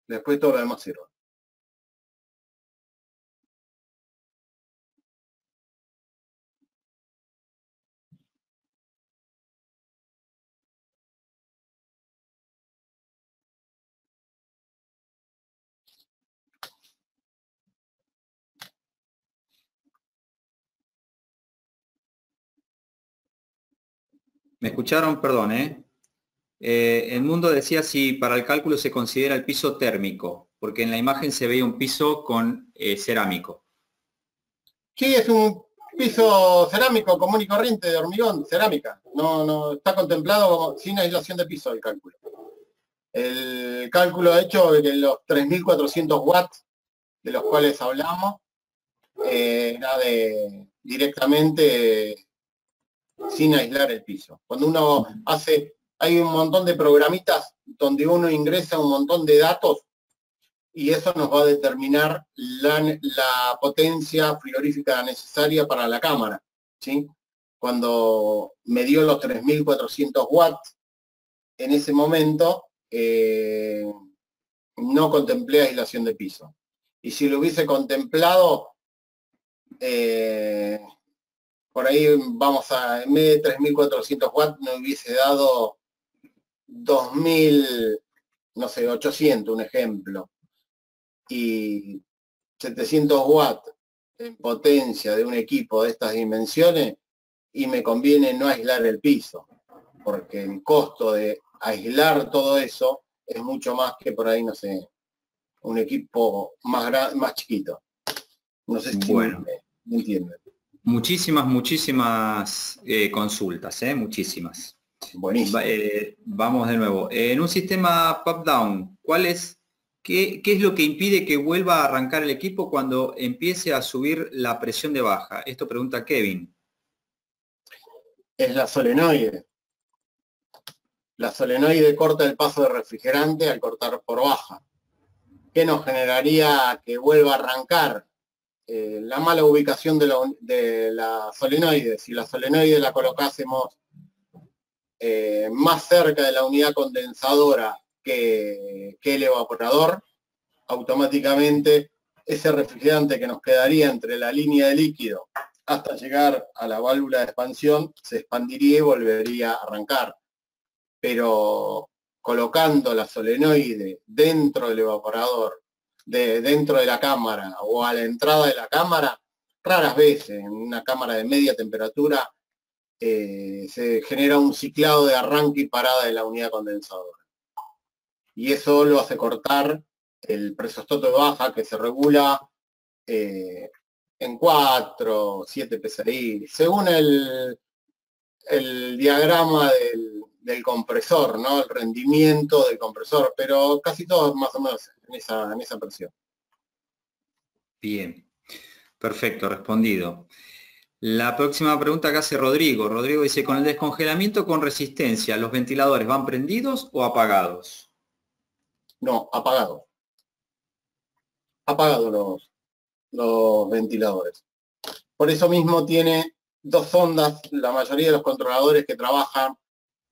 Después todo lo demás sirve. ¿Me escucharon? Perdón, el mundo decía si para el cálculo se considera el piso térmico, porque en la imagen se veía un piso con cerámico. Sí, es un piso cerámico común y corriente de hormigón, cerámica. No está contemplado como sin aislación de piso el cálculo. El cálculo hecho de los 3.400 watts de los cuales hablamos era directamente sin aislar el piso. Cuando uno hay un montón de programitas donde uno ingresa un montón de datos y eso nos va a determinar la potencia frigorífica necesaria para la cámara, ¿sí? Cuando me dio los 3.400 watts, en ese momento no contemplé aislación de piso. Y si lo hubiese contemplado, por ahí vamos en vez de 3.400 watts, me hubiese dado 2.000, no sé, 800, un ejemplo. Y 700 watts en potencia de un equipo de estas dimensiones y me conviene no aislar el piso, porque el costo de aislar todo eso es mucho más que por ahí, no sé, un equipo más chiquito. No sé si me entienden. Muchísimas consultas, muchísimas. Buenísimo. Vamos de nuevo. En un sistema pop-down, ¿qué es lo que impide que vuelva a arrancar el equipo cuando empiece a subir la presión de baja? Esto pregunta Kevin. Es la solenoide. La solenoide corta el paso de refrigerante al cortar por baja. ¿Qué nos generaría que vuelva a arrancar? La mala ubicación de la solenoide. Si la solenoide la colocásemos más cerca de la unidad condensadora que el evaporador, automáticamente ese refrigerante que nos quedaría entre la línea de líquido hasta llegar a la válvula de expansión se expandiría y volvería a arrancar. Pero colocando la solenoide dentro del evaporador, dentro de la cámara o a la entrada de la cámara, raras veces en una cámara de media temperatura se genera un ciclado de arranque y parada de la unidad condensadora. Y eso lo hace cortar el presostoto de baja que se regula en 4, 7 PSI, según el diagrama del compresor, ¿no? El rendimiento del compresor, pero casi todos más o menos en esa presión. Bien, perfecto, respondido. La próxima pregunta que hace Rodrigo. Rodrigo dice, con el descongelamiento con resistencia, ¿los ventiladores van prendidos o apagados? No, apagados. Apagados los ventiladores. Por eso mismo tiene dos sondas. La mayoría de los controladores que trabajan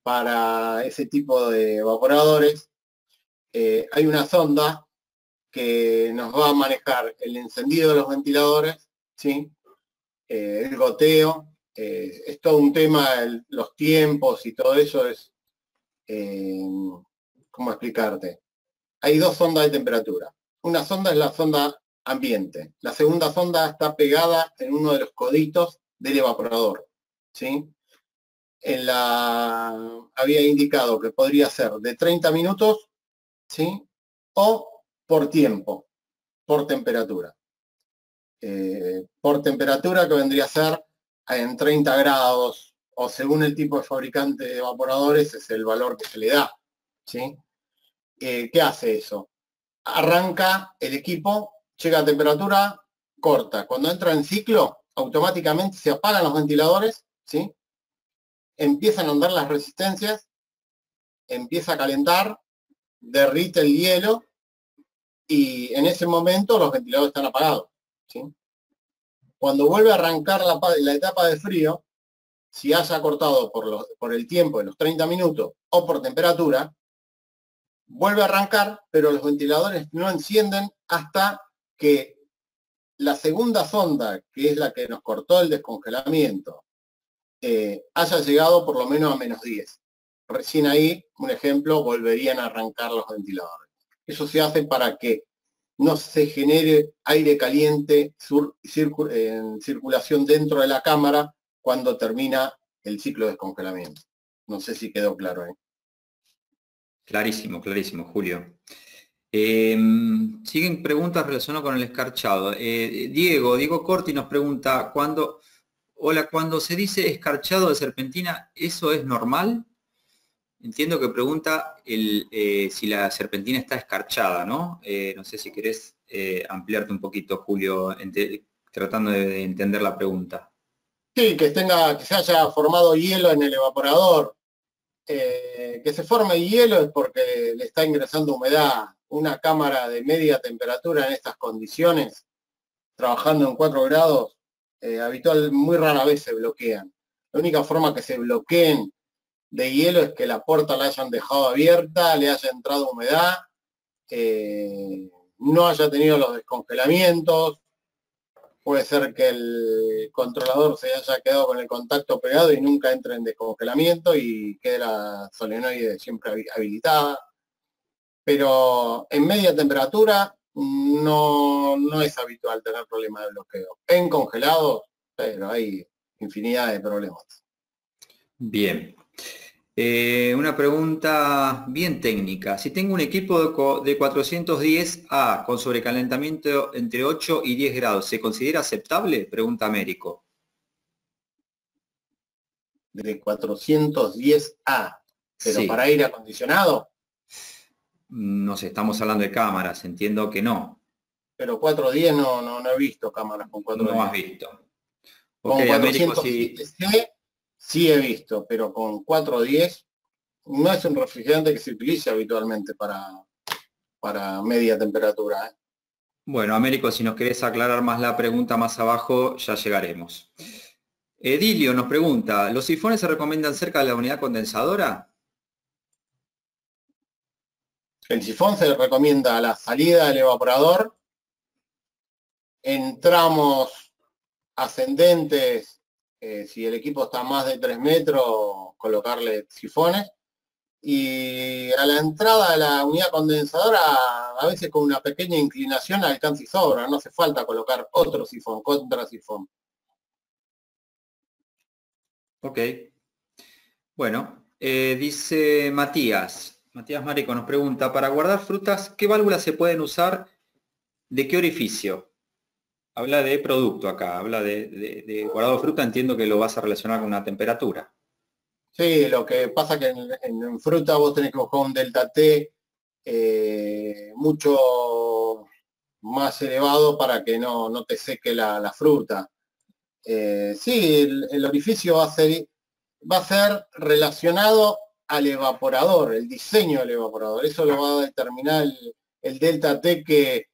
para ese tipo de evaporadores, hay una sonda que nos va a manejar el encendido de los ventiladores, ¿sí? El goteo, es todo un tema, los tiempos y todo eso es, ¿cómo explicarte? Hay dos sondas de temperatura. Una sonda es la sonda ambiente. La segunda sonda está pegada en uno de los coditos del evaporador, ¿sí? Había indicado que podría ser de 30 minutos, ¿sí? O por tiempo, por temperatura. Por temperatura, que vendría a ser en 30 grados, o según el tipo de fabricante de evaporadores, es el valor que se le da, ¿sí? ¿Qué hace eso? Arranca el equipo, llega a temperatura corta. Cuando entra en ciclo, automáticamente se apagan los ventiladores, ¿sí? Empiezan a andar las resistencias, empieza a calentar, derrite el hielo, y en ese momento los ventiladores están apagados, ¿sí? Cuando vuelve a arrancar la etapa de frío, si haya cortado por el tiempo de los 30 minutos o por temperatura, vuelve a arrancar, pero los ventiladores no encienden hasta que la segunda sonda, que es la que nos cortó el descongelamiento, haya llegado por lo menos a -10. Recién ahí, un ejemplo, volverían a arrancar los ventiladores. Eso se hace para que no se genere aire caliente en circulación dentro de la cámara cuando termina el ciclo de descongelamiento. No sé si quedó claro, ¿eh? Clarísimo, clarísimo, Julio. Siguen preguntas relacionadas con el escarchado. Diego Corti nos pregunta, cuando se dice escarchado de serpentina, ¿eso es normal? Entiendo que pregunta si la serpentina está escarchada, ¿no? No sé si querés ampliarte un poquito, Julio, tratando de entender la pregunta. Sí, que se haya formado hielo en el evaporador. Que se forme hielo es porque le está ingresando humedad. Una cámara de media temperatura en estas condiciones, trabajando en 4 grados, muy rara vez se bloquean. La única forma que se bloqueen de hielo es que la puerta la hayan dejado abierta, le haya entrado humedad, no haya tenido los descongelamientos. Puede ser que el controlador se haya quedado con el contacto pegado y nunca entre en descongelamiento y quede la solenoide siempre habilitada. Pero en media temperatura no es habitual tener problemas de bloqueo. En congelados, pero hay infinidad de problemas. Bien. Una pregunta bien técnica. Si tengo un equipo de 410A con sobrecalentamiento entre 8 y 10 grados, ¿se considera aceptable? Pregunta Américo. De 410A, pero sí. ¿Para aire acondicionado? No sé, estamos hablando de cámaras, entiendo que no. Pero 410 no he visto cámaras con 410. No has visto. Con Okay, 407C sí he visto, pero con 410 no es un refrigerante que se utilice habitualmente para media temperatura, ¿eh? Bueno, Américo, si nos querés aclarar más la pregunta más abajo, ya llegaremos. Edilio nos pregunta, ¿los sifones se recomiendan cerca de la unidad condensadora? El sifón se recomienda a la salida del evaporador, en tramos ascendentes, si el equipo está a más de 3 metros, colocarle sifones, y a la entrada de la unidad condensadora, a veces con una pequeña inclinación alcanza y sobra, no hace falta colocar otro sifón, contrasifón. Ok. Bueno, dice Matías Marico nos pregunta, para guardar frutas, ¿qué válvulas se pueden usar? ¿De qué orificio? Habla de producto acá, habla de guardado de fruta, entiendo que lo vas a relacionar con una temperatura. Sí, lo que pasa que en fruta vos tenés que buscar un delta T mucho más elevado para que no te seque la fruta. Sí, el orificio va a ser relacionado al evaporador, el diseño del evaporador. Eso lo va a determinar el delta T que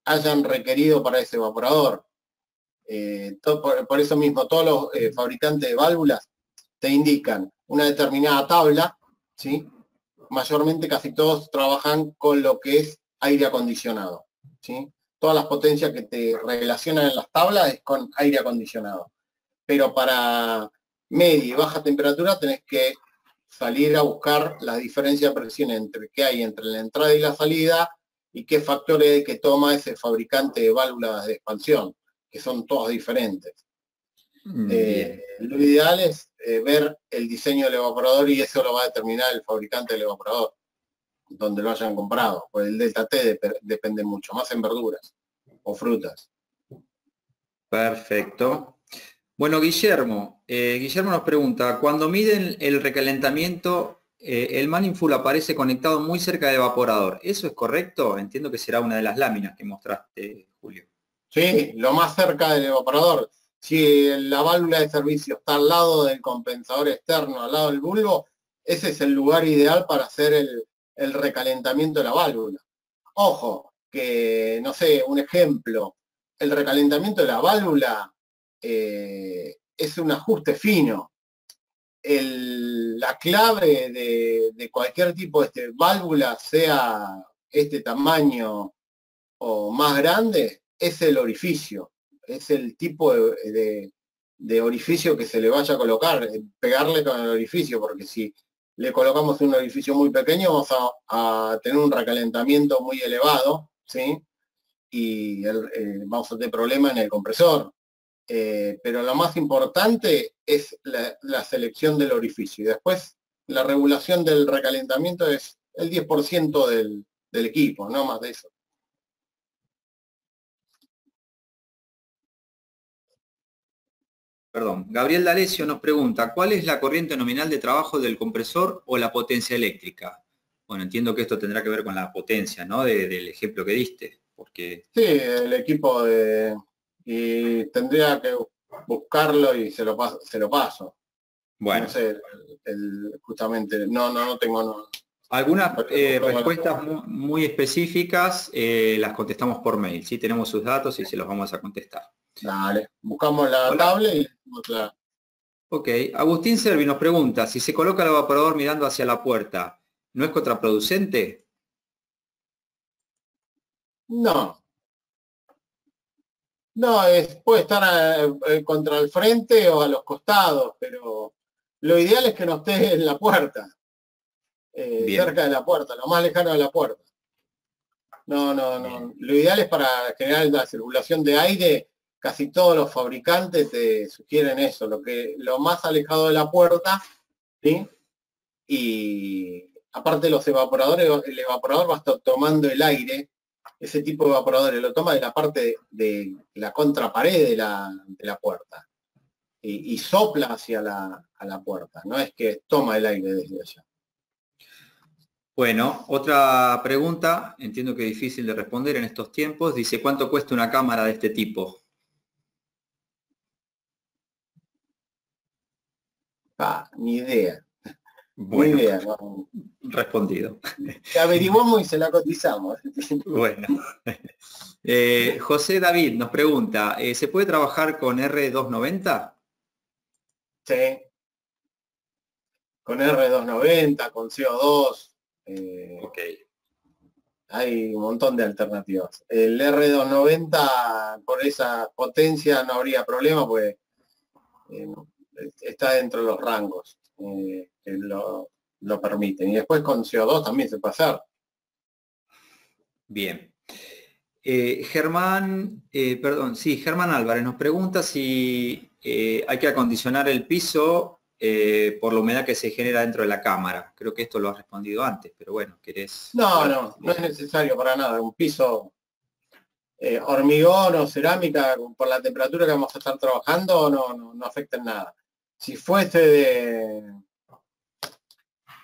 hayan requerido para ese evaporador. Por eso mismo, todos los fabricantes de válvulas te indican una determinada tabla, ¿sí? Mayormente casi todos trabajan con lo que es aire acondicionado, ¿sí? Todas las potencias que te relacionan en las tablas es con aire acondicionado. Pero para media y baja temperatura tenés que salir a buscar la diferencia de presión que hay entre la entrada y la salida y qué factores que toma ese fabricante de válvulas de expansión, que son todas diferentes. Bien. Lo ideal es ver el diseño del evaporador y eso lo va a determinar el fabricante del evaporador, donde lo hayan comprado. Pues el delta T depende mucho, más en verduras o frutas. Perfecto. Bueno, Guillermo, Guillermo nos pregunta, cuando miden el recalentamiento, el Manifold aparece conectado muy cerca del evaporador. ¿Eso es correcto? Entiendo que será una de las láminas que mostraste, Julio. Sí, lo más cerca del evaporador. Si la válvula de servicio está al lado del compensador externo, al lado del bulbo, ese es el lugar ideal para hacer el recalentamiento de la válvula. Ojo, que, no sé, un ejemplo, el recalentamiento de la válvula es un ajuste fino. La clave de cualquier tipo de válvula, sea este tamaño o más grande, es el orificio, es el tipo de orificio que se le vaya a colocar, pegarle con el orificio, porque si le colocamos un orificio muy pequeño vamos a tener un recalentamiento muy elevado, ¿sí? Y vamos a tener problemas en el compresor. Pero lo más importante es la selección del orificio. Y después la regulación del recalentamiento es el 10% del equipo, no más de eso. Perdón, Gabriel D'Alessio nos pregunta, ¿cuál es la corriente nominal de trabajo del compresor o la potencia eléctrica? Bueno, entiendo que esto tendrá que ver con la potencia, ¿no? Del ejemplo que diste, porque... Sí, el equipo y tendría que buscarlo y se lo paso. Bueno, No sé, justamente, no tengo... No. algunas respuestas muy específicas las contestamos por mail, ¿sí? Tenemos sus datos y se los vamos a contestar. Dale, buscamos la Hola. tabla y la... Ok, Agustín Servi nos pregunta, si se coloca el evaporador mirando hacia la puerta, ¿no es contraproducente? No, no, puede estar contra el frente o a los costados, pero lo ideal es que no esté en la puerta, cerca de la puerta, lo más lejano de la puerta. No. Lo ideal es para generar la circulación de aire. Casi todos los fabricantes te sugieren eso, lo más alejado de la puerta, ¿sí? Y aparte los evaporadores, el evaporador va a estar tomando el aire, ese tipo de evaporadores lo toma de la parte de la contrapared de la puerta y sopla hacia a la puerta, no es que toma el aire desde allá. Bueno, otra pregunta, entiendo que es difícil de responder en estos tiempos, dice, ¿cuánto cuesta una cámara de este tipo? Ni idea. Bueno, Ni idea, no. Respondido. Averiguamos y se la cotizamos. Bueno. José David nos pregunta, ¿se puede trabajar con R290? Sí. Con R290, con CO2. Ok. Hay un montón de alternativas. El R290 por esa potencia no habría problema, pues está dentro de los rangos que lo permiten. Y después con CO2 también se puede hacer. Bien. Germán Álvarez nos pregunta si hay que acondicionar el piso por la humedad que se genera dentro de la cámara. Creo que esto lo has respondido antes, pero bueno, ¿querés? No es necesario para nada. Un piso hormigón o cerámica, por la temperatura que vamos a estar trabajando, no afecta en nada. Si fuese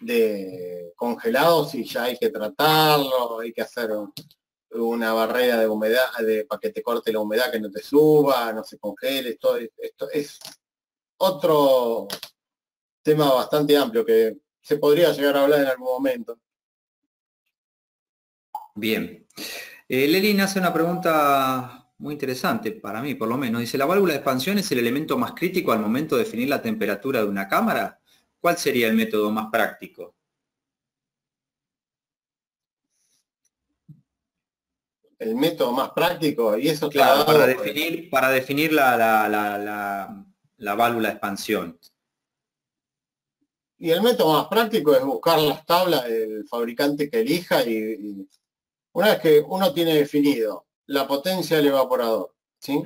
de congelado, sí, ya hay que tratarlo, hay que hacer una barrera de humedad, para que te corte la humedad, que no te suba, no se congele. Esto es otro tema bastante amplio que se podría llegar a hablar en algún momento. Bien. Lelin hace una pregunta muy interesante, para mí por lo menos. Dice, ¿la válvula de expansión es el elemento más crítico al momento de definir la temperatura de una cámara? ¿Cuál sería el método más práctico? El método más práctico, y eso Claro, está dado para definir la válvula de expansión. y el método más práctico es buscar las tablas del fabricante que elija y una vez que uno tiene definido la potencia del evaporador, ¿sí?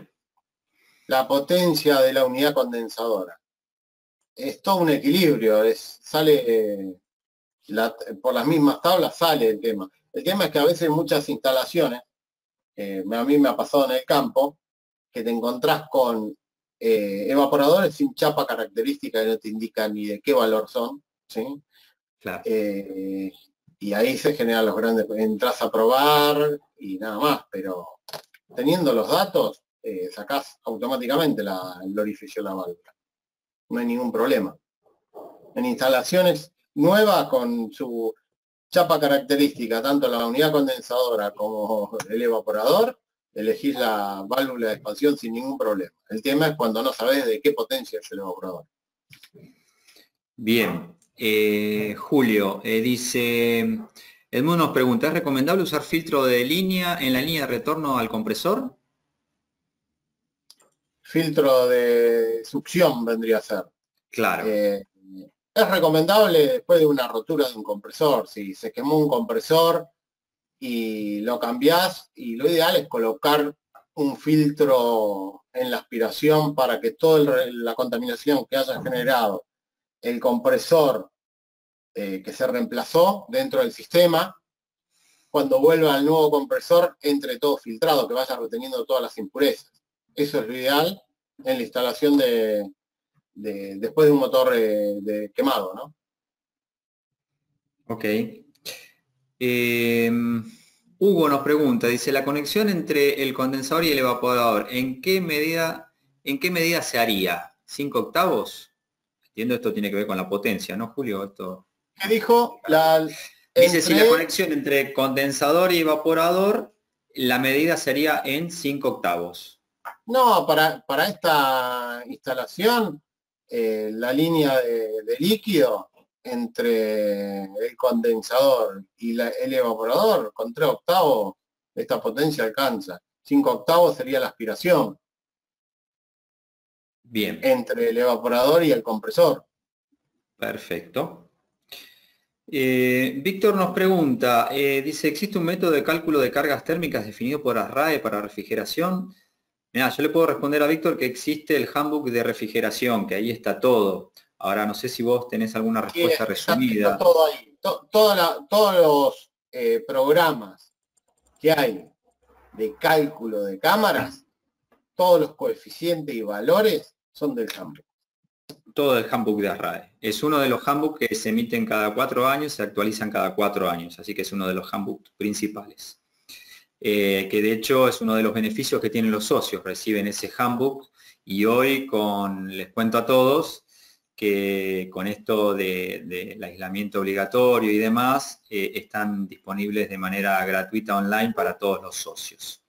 la potencia de la unidad condensadora. Es todo un equilibrio, sale por las mismas tablas sale el tema. El tema es que a veces muchas instalaciones, a mí me ha pasado en el campo, que te encontrás con evaporadores sin chapa característica que no te indican ni de qué valor son, ¿sí? Claro. Y ahí se generan los grandes, entras a probar y nada más, pero teniendo los datos, sacás automáticamente el orificio de la válvula. No hay ningún problema. En instalaciones nuevas con su chapa característica, tanto la unidad condensadora como el evaporador, elegís la válvula de expansión sin ningún problema. El tema es cuando no sabés de qué potencia es el evaporador. Bien. Julio dice, Edmundo nos pregunta, ¿es recomendable usar filtro de línea en la línea de retorno al compresor? Filtro de succión vendría a ser. Claro. Es recomendable después de una rotura de un compresor. Si se quemó un compresor y lo cambiás, y lo ideal es colocar un filtro en la aspiración para que toda la contaminación que haya generado el compresor que se reemplazó dentro del sistema, cuando vuelva al nuevo compresor, entre todo filtrado, que vaya reteniendo todas las impurezas. Eso es lo ideal en la instalación después de un motor de quemado, ¿no? Ok. Hugo nos pregunta, dice, la conexión entre el condensador y el evaporador, ¿en qué medida se haría? ¿5 octavos? Entiendo, esto tiene que ver con la potencia, ¿no, Julio? Esto... ¿Qué dijo? Dice, si la conexión entre condensador y evaporador, la medida sería en 5 octavos. No, para esta instalación, la línea de líquido entre el condensador y el evaporador, con 3 octavos, esta potencia alcanza. 5 octavos sería la aspiración. Bien. Entre el evaporador y el compresor. Perfecto. Víctor nos pregunta, dice, ¿existe un método de cálculo de cargas térmicas definido por ASRAE para refrigeración? Mirá, yo le puedo responder a Víctor que existe el handbook de refrigeración, que ahí está todo. Ahora, no sé si vos tenés alguna respuesta resumida. Está todo ahí. Todos los programas que hay de cálculo de cámaras, todos los coeficientes y valores son del handbook. Todo el handbook de ASRAE. Es uno de los handbooks que se emiten cada 4 años, se actualizan cada 4 años, así que es uno de los handbooks principales. Que de hecho es uno de los beneficios que tienen los socios, reciben ese handbook y hoy les cuento a todos que con esto del aislamiento obligatorio y demás, están disponibles de manera gratuita online para todos los socios.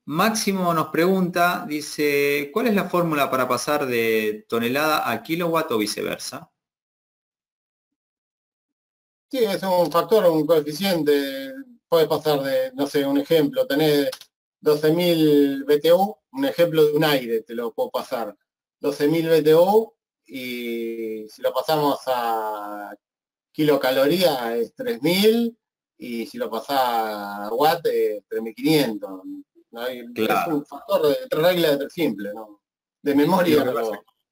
Máximo nos pregunta, dice, ¿cuál es la fórmula para pasar de tonelada a kilowatt o viceversa? Sí, es un factor, un coeficiente. Puede pasar de, no sé, un ejemplo, tenés 12.000 BTU, un ejemplo de un aire, te lo puedo pasar. 12.000 BTU y si lo pasamos a kilocaloría es 3.000 y si lo pasás a watt es 3.500. ¿No? Claro. Es un factor de regla de 3 simple, ¿no? De memoria.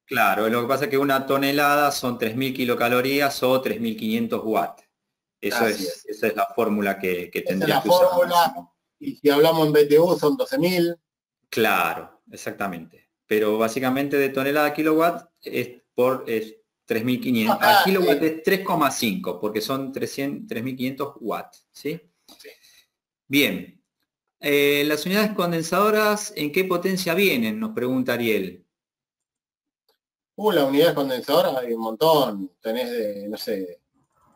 Claro, lo que pasa es que una tonelada son 3.000 kilocalorías o 3.500 watts. Esa es la fórmula que tendría que usar. Y si hablamos en BTU son 12.000. Claro, exactamente. Pero básicamente de tonelada a kilowatt es 3.500. A kilowatt es 3,5 porque son 3.500 watts. ¿Sí? Sí. Bien. Las unidades condensadoras, ¿en qué potencia vienen? Nos pregunta Ariel. La unidad condensadora hay un montón. Tenés de, no sé,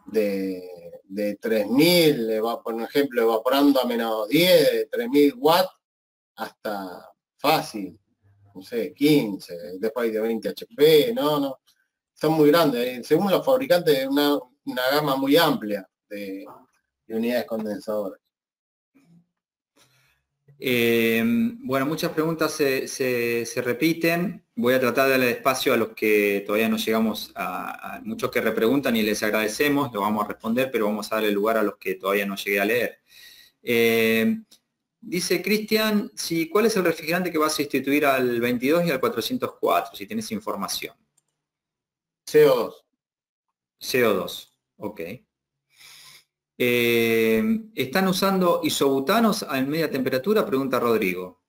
de 3.000, por ejemplo, evaporando a menos 10, de 3.000 watts hasta fácil, no sé, 15, después hay de 20 HP, no, son muy grandes. Según los fabricantes, una gama muy amplia de unidades condensadoras. Bueno, muchas preguntas se repiten. Voy a tratar de darle espacio a los que todavía no llegamos a muchos que repreguntan y les agradecemos, lo vamos a responder, pero vamos a darle lugar a los que todavía no llegué a leer. Dice Cristian, si, ¿cuál es el refrigerante que vas a sustituir al 22 y al 404? Si tenés información. CO2. CO2, ok. ¿Están usando isobutanos a media temperatura? Pregunta Rodrigo.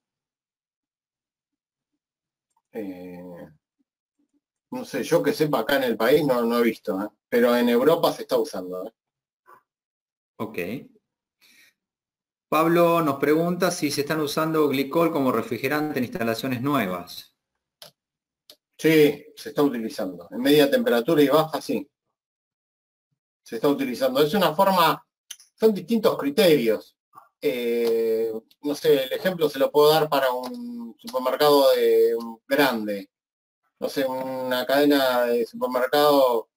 No sé, yo que sepa acá en el país no he visto, pero en Europa se está usando. Ok. Pablo nos pregunta si se están usando glicol como refrigerante en instalaciones nuevas. Sí, se está utilizando. En media temperatura y baja, sí. Se está utilizando. Es una forma, son distintos criterios. No sé, el ejemplo se lo puedo dar para un supermercado grande. No sé, una cadena de supermercado,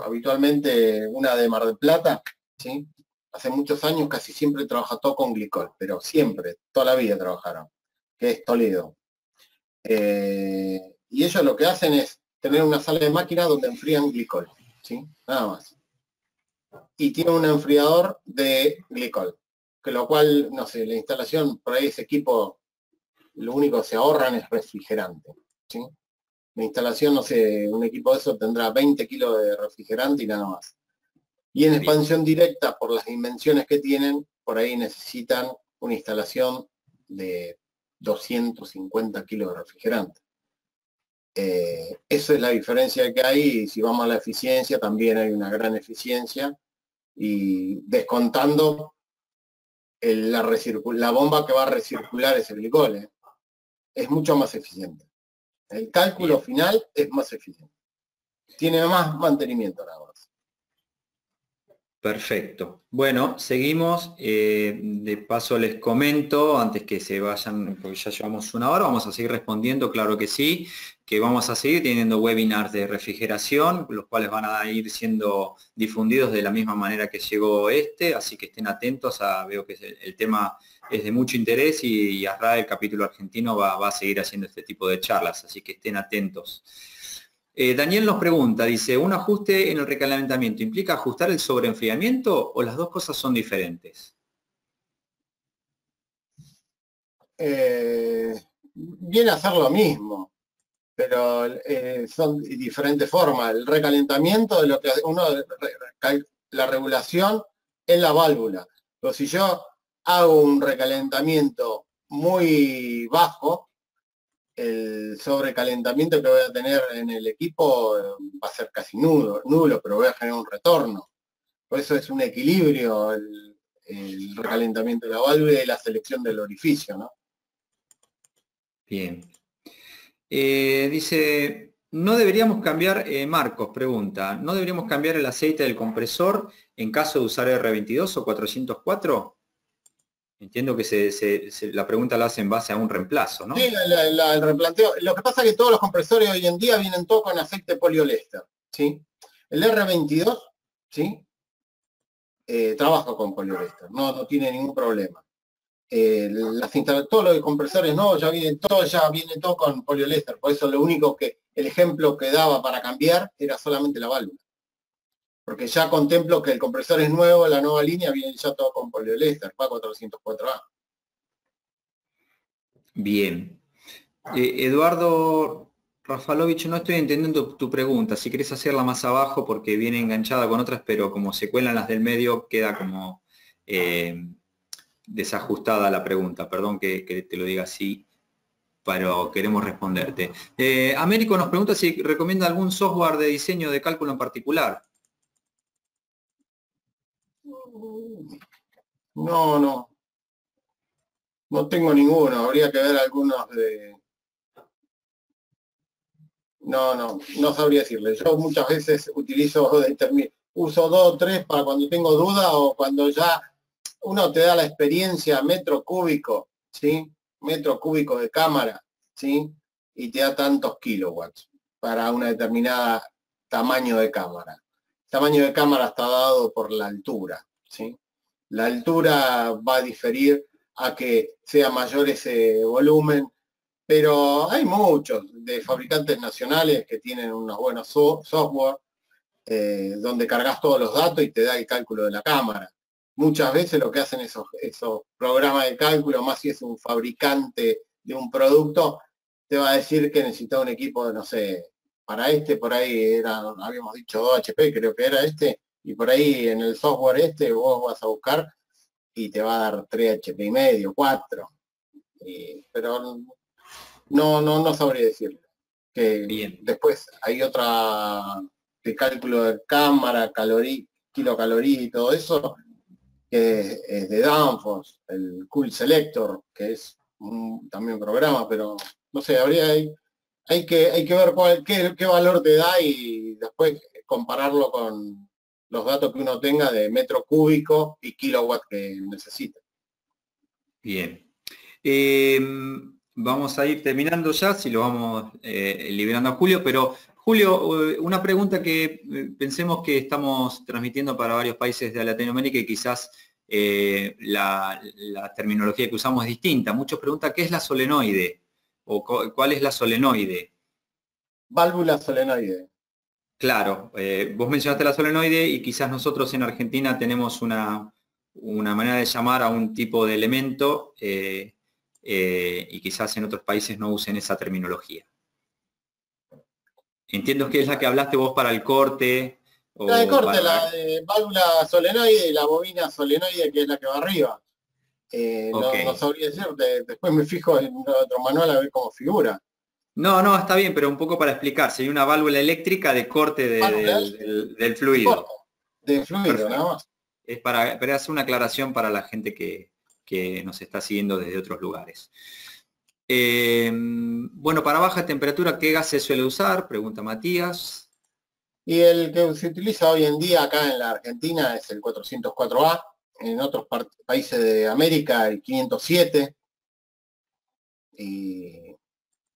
habitualmente una de Mar del Plata, ¿sí? Hace muchos años casi siempre trabajó con glicol, pero siempre, toda la vida trabajaron, que es Toledo. Y ellos lo que hacen es tener una sala de máquina donde enfrían glicol, ¿sí? Nada más. Y tiene un enfriador de glicol, que lo cual, no sé, la instalación, por ahí ese equipo, lo único que se ahorran es refrigerante, ¿sí? La instalación, no sé, un equipo de eso tendrá 20 kilos de refrigerante y nada más. Y en expansión directa, por las dimensiones que tienen, por ahí necesitan una instalación de 250 kilos de refrigerante. Esa es la diferencia que hay, y si vamos a la eficiencia, también hay una gran eficiencia, y descontando la bomba que va a recircular ese glicol, es mucho más eficiente. El cálculo final es más eficiente. Tiene más mantenimiento nada más. Perfecto. Bueno, seguimos. De paso les comento, antes que se vayan, porque ya llevamos una hora, vamos a seguir respondiendo, claro que sí, que vamos a seguir teniendo webinars de refrigeración, los cuales van a ir siendo difundidos de la misma manera que llegó este, así que estén atentos. Veo que el tema es de mucho interés y ASRAE, el capítulo argentino, va a seguir haciendo este tipo de charlas, así que estén atentos. Daniel nos pregunta, dice, ¿un ajuste en el recalentamiento implica ajustar el sobreenfriamiento o las dos cosas son diferentes? Viene a ser lo mismo, pero son diferentes formas. El recalentamiento de lo que la regulación es la válvula. Pero si yo hago un recalentamiento muy bajo, el sobrecalentamiento que voy a tener en el equipo va a ser casi nulo, pero voy a generar un retorno. Por eso es un equilibrio el recalentamiento de la válvula y la selección del orificio, ¿no? Bien. Dice, ¿no deberíamos cambiar, Marcos pregunta, ¿no deberíamos cambiar el aceite del compresor en caso de usar R22 o 404? Entiendo que la pregunta la hace en base a un reemplazo, ¿no? Sí, el replanteo. Lo que pasa es que todos los compresores hoy en día vienen todos con aceite poliolester, ¿sí? El R22, ¿sí? Trabaja con poliolester, no tiene ningún problema. Todos los compresores nuevos ya viene todo con poliolester, por eso lo único que, el ejemplo que daba para cambiar era solamente la válvula. Porque ya contemplo que el compresor es nuevo, la nueva línea viene ya todo con poliolester, PA 404A. Bien. Eduardo Rafalovich, no estoy entendiendo tu pregunta. Si querés hacerla más abajo porque viene enganchada con otras, pero como se cuelan las del medio, queda como desajustada la pregunta. Perdón que te lo diga así, pero queremos responderte. Américo nos pregunta si recomienda algún software de diseño de cálculo en particular. No tengo ninguno. Habría que ver algunos de... No sabría decirle. Yo muchas veces uso 2 o 3 para cuando tengo duda o cuando ya uno te da la experiencia metro cúbico, ¿sí? Metro cúbico de cámara, ¿sí? Y te da tantos kilowatts para una determinada tamaño de cámara. El tamaño de cámara está dado por la altura, ¿sí? La altura va a diferir a que sea mayor ese volumen, pero hay muchos de fabricantes nacionales que tienen unos buenos software donde cargas todos los datos y te da el cálculo de la cámara. muchas veces lo que hacen esos programas de cálculo, más si es un fabricante de un producto, te va a decir que necesita un equipo, no sé, para por ahí habíamos dicho 2 HP, creo que era y por ahí en el software vos vas a buscar y te va a dar 3 HP y medio, 4. Pero no sabría decirlo. Que Bien. después hay otra de cálculo de cámara, kilocaloría y todo eso, que es de Danfoss, el Cool Selector, que es también un programa, pero no sé, hay que ver qué valor te da y después compararlo con los datos que uno tenga de metro cúbico y kilowatt que necesita. Bien. Vamos a ir terminando ya, si lo vamos liberando a Julio, pero Julio, una pregunta que pensemos que estamos transmitiendo para varios países de Latinoamérica y quizás la terminología que usamos es distinta. Muchos preguntan qué es la solenoide o cuál es la solenoide. Válvula solenoide. Claro, vos mencionaste la solenoide y quizás nosotros en Argentina tenemos una manera de llamar a un tipo de elemento y quizás en otros países no usen esa terminología. Entiendo que es la que hablaste vos para el corte. La de corte, la de válvula solenoide y la bobina solenoide, que es la que va arriba. Okay. No sabría decirte, después me fijo en otro manual a ver cómo figura. No, está bien, pero un poco para explicar. Sería una válvula eléctrica de corte del fluido. De fluido, nada más. Es para hacer una aclaración para la gente que nos está siguiendo desde otros lugares. Bueno, para baja temperatura, ¿qué gas se suele usar? Pregunta Matías. Y el que se utiliza hoy en día acá en la Argentina es el 404A. En otros países de América el 507. Y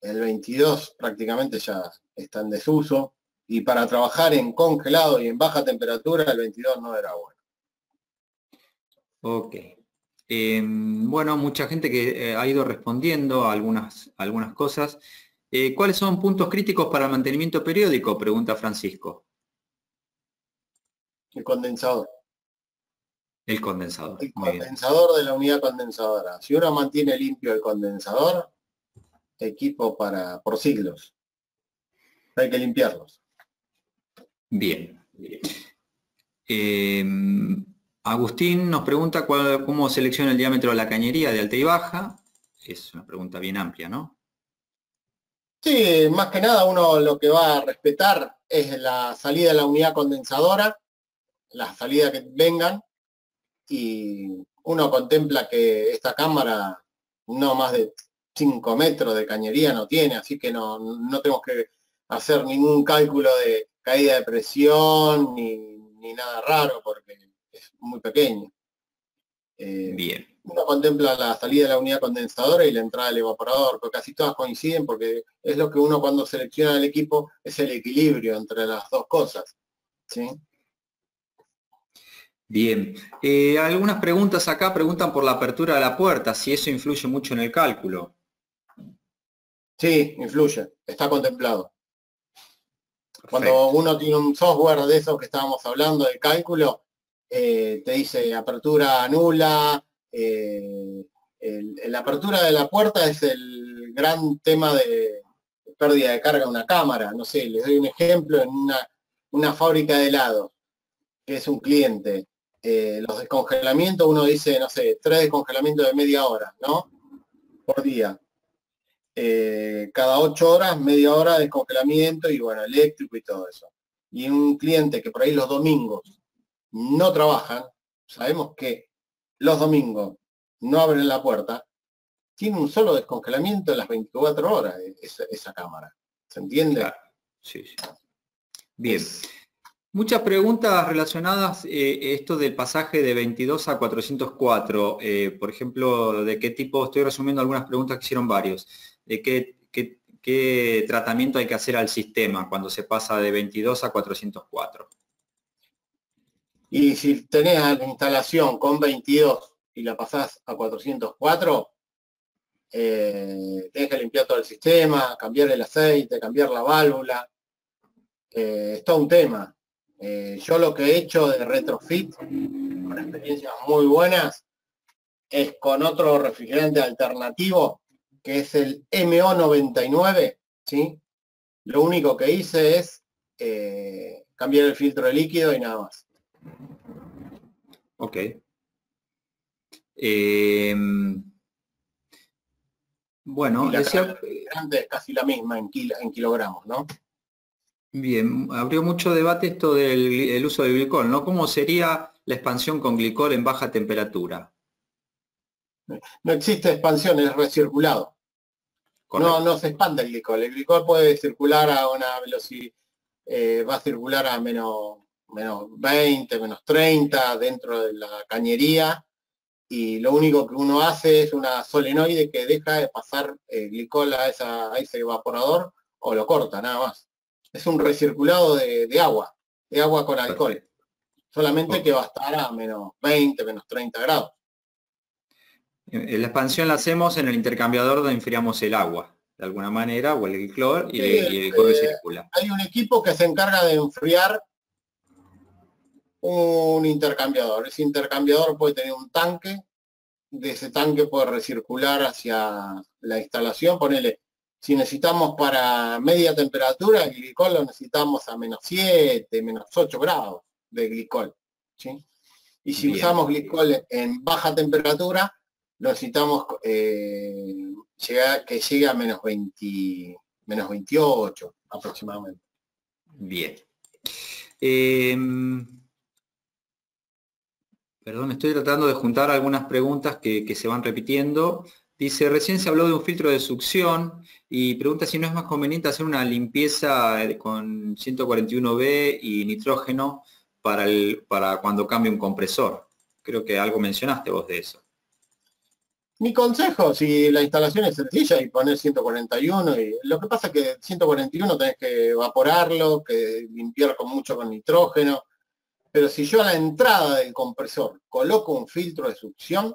el 22 prácticamente ya está en desuso. Y para trabajar en congelado y en baja temperatura, el 22 no era bueno. Ok. Bueno, mucha gente que ha ido respondiendo a algunas cosas. ¿Cuáles son puntos críticos para el mantenimiento periódico? Pregunta Francisco. El condensador. El condensador. El condensador de la unidad condensadora. Si uno mantiene limpio el condensador, equipo por siglos. Hay que limpiarlos. Bien. Agustín nos pregunta cómo selecciona el diámetro de la cañería de alta y baja. Es una pregunta bien amplia, ¿no? Sí, más que nada uno lo que va a respetar es la salida de la unidad condensadora, la salida que vengan, y uno contempla que esta cámara no más de 5 metros de cañería no tiene, así que no tenemos que hacer ningún cálculo de caída de presión ni nada raro porque es muy pequeño. Bien. Uno contempla la salida de la unidad condensadora y la entrada del evaporador, porque casi todas coinciden porque es lo que uno cuando selecciona el equipo es el equilibrio entre las dos cosas. ¿Sí? Bien. Algunas preguntas acá preguntan por la apertura de la puerta, si eso influye mucho en el cálculo. Sí, influye, está contemplado. Cuando uno tiene un software de esos que estábamos hablando de cálculo, te dice apertura nula, la apertura de la puerta es el gran tema de pérdida de carga de una cámara. No sé, les doy un ejemplo en una fábrica de helados, que es un cliente. Los descongelamientos, uno dice, no sé, 3 descongelamientos de media hora, ¿no? Por día. Cada 8 horas, media hora de descongelamiento y bueno, eléctrico y todo eso. Y un cliente que por ahí los domingos no trabajan, sabemos que los domingos no abren la puerta, tiene un solo descongelamiento en las 24 horas esa cámara. ¿Se entiende? Claro. Sí. Bien. Muchas preguntas relacionadas esto del pasaje de 22 a 404. Por ejemplo, ¿de qué tipo? Estoy resumiendo algunas preguntas que hicieron varios. ¿De qué tratamiento hay que hacer al sistema cuando se pasa de 22 a 404? Y si tenés la instalación con 22 y la pasás a 404, tenés que limpiar todo el sistema, cambiar el aceite, cambiar la válvula. Es todo un tema. Yo lo que he hecho de retrofit con experiencias muy buenas, es con otro refrigerante alternativo, que es el MO99, ¿sí? Lo único que hice es cambiar el filtro de líquido y nada más. Ok. Bueno, Y la decía... carga del refrigerante es casi la misma en kilogramos, ¿no? Bien, abrió mucho debate esto del uso del glicol, ¿no? ¿Cómo sería la expansión con glicol en baja temperatura? No existe expansión, es recirculado. Correcto. No se expande el glicol. El glicol puede circular a una velocidad, va a circular a menos 20, menos 30 dentro de la cañería, y lo único que uno hace es una solenoide que deja de pasar glicol a ese evaporador o lo corta, nada más. Es un recirculado de agua con alcohol. Perfecto. Solamente Ok. que va a estar a menos 20, menos 30 grados. La expansión la hacemos en el intercambiador donde enfriamos el agua, de alguna manera, o el glicol, y el glicol circula. Hay un equipo que se encarga de enfriar un intercambiador. Ese intercambiador puede tener un tanque, de ese tanque puede recircular hacia la instalación. Ponele, si necesitamos para media temperatura, el glicol lo necesitamos a menos 7, menos 8 grados de glicol, ¿sí? Y si Bien. usamos glicol en baja temperatura, lo necesitamos que llegue a menos 20, menos 28 aproximadamente. Bien. Perdón, estoy tratando de juntar algunas preguntas que se van repitiendo. Dice, recién se habló de un filtro de succión y pregunta si no es más conveniente hacer una limpieza con 141B y nitrógeno para cuando cambie un compresor. Creo que algo mencionaste vos de eso. Mi consejo, si la instalación es sencilla y poner 141, y lo que pasa es que 141 tenés que evaporarlo, que limpiar mucho con nitrógeno, pero si yo a la entrada del compresor coloco un filtro de succión,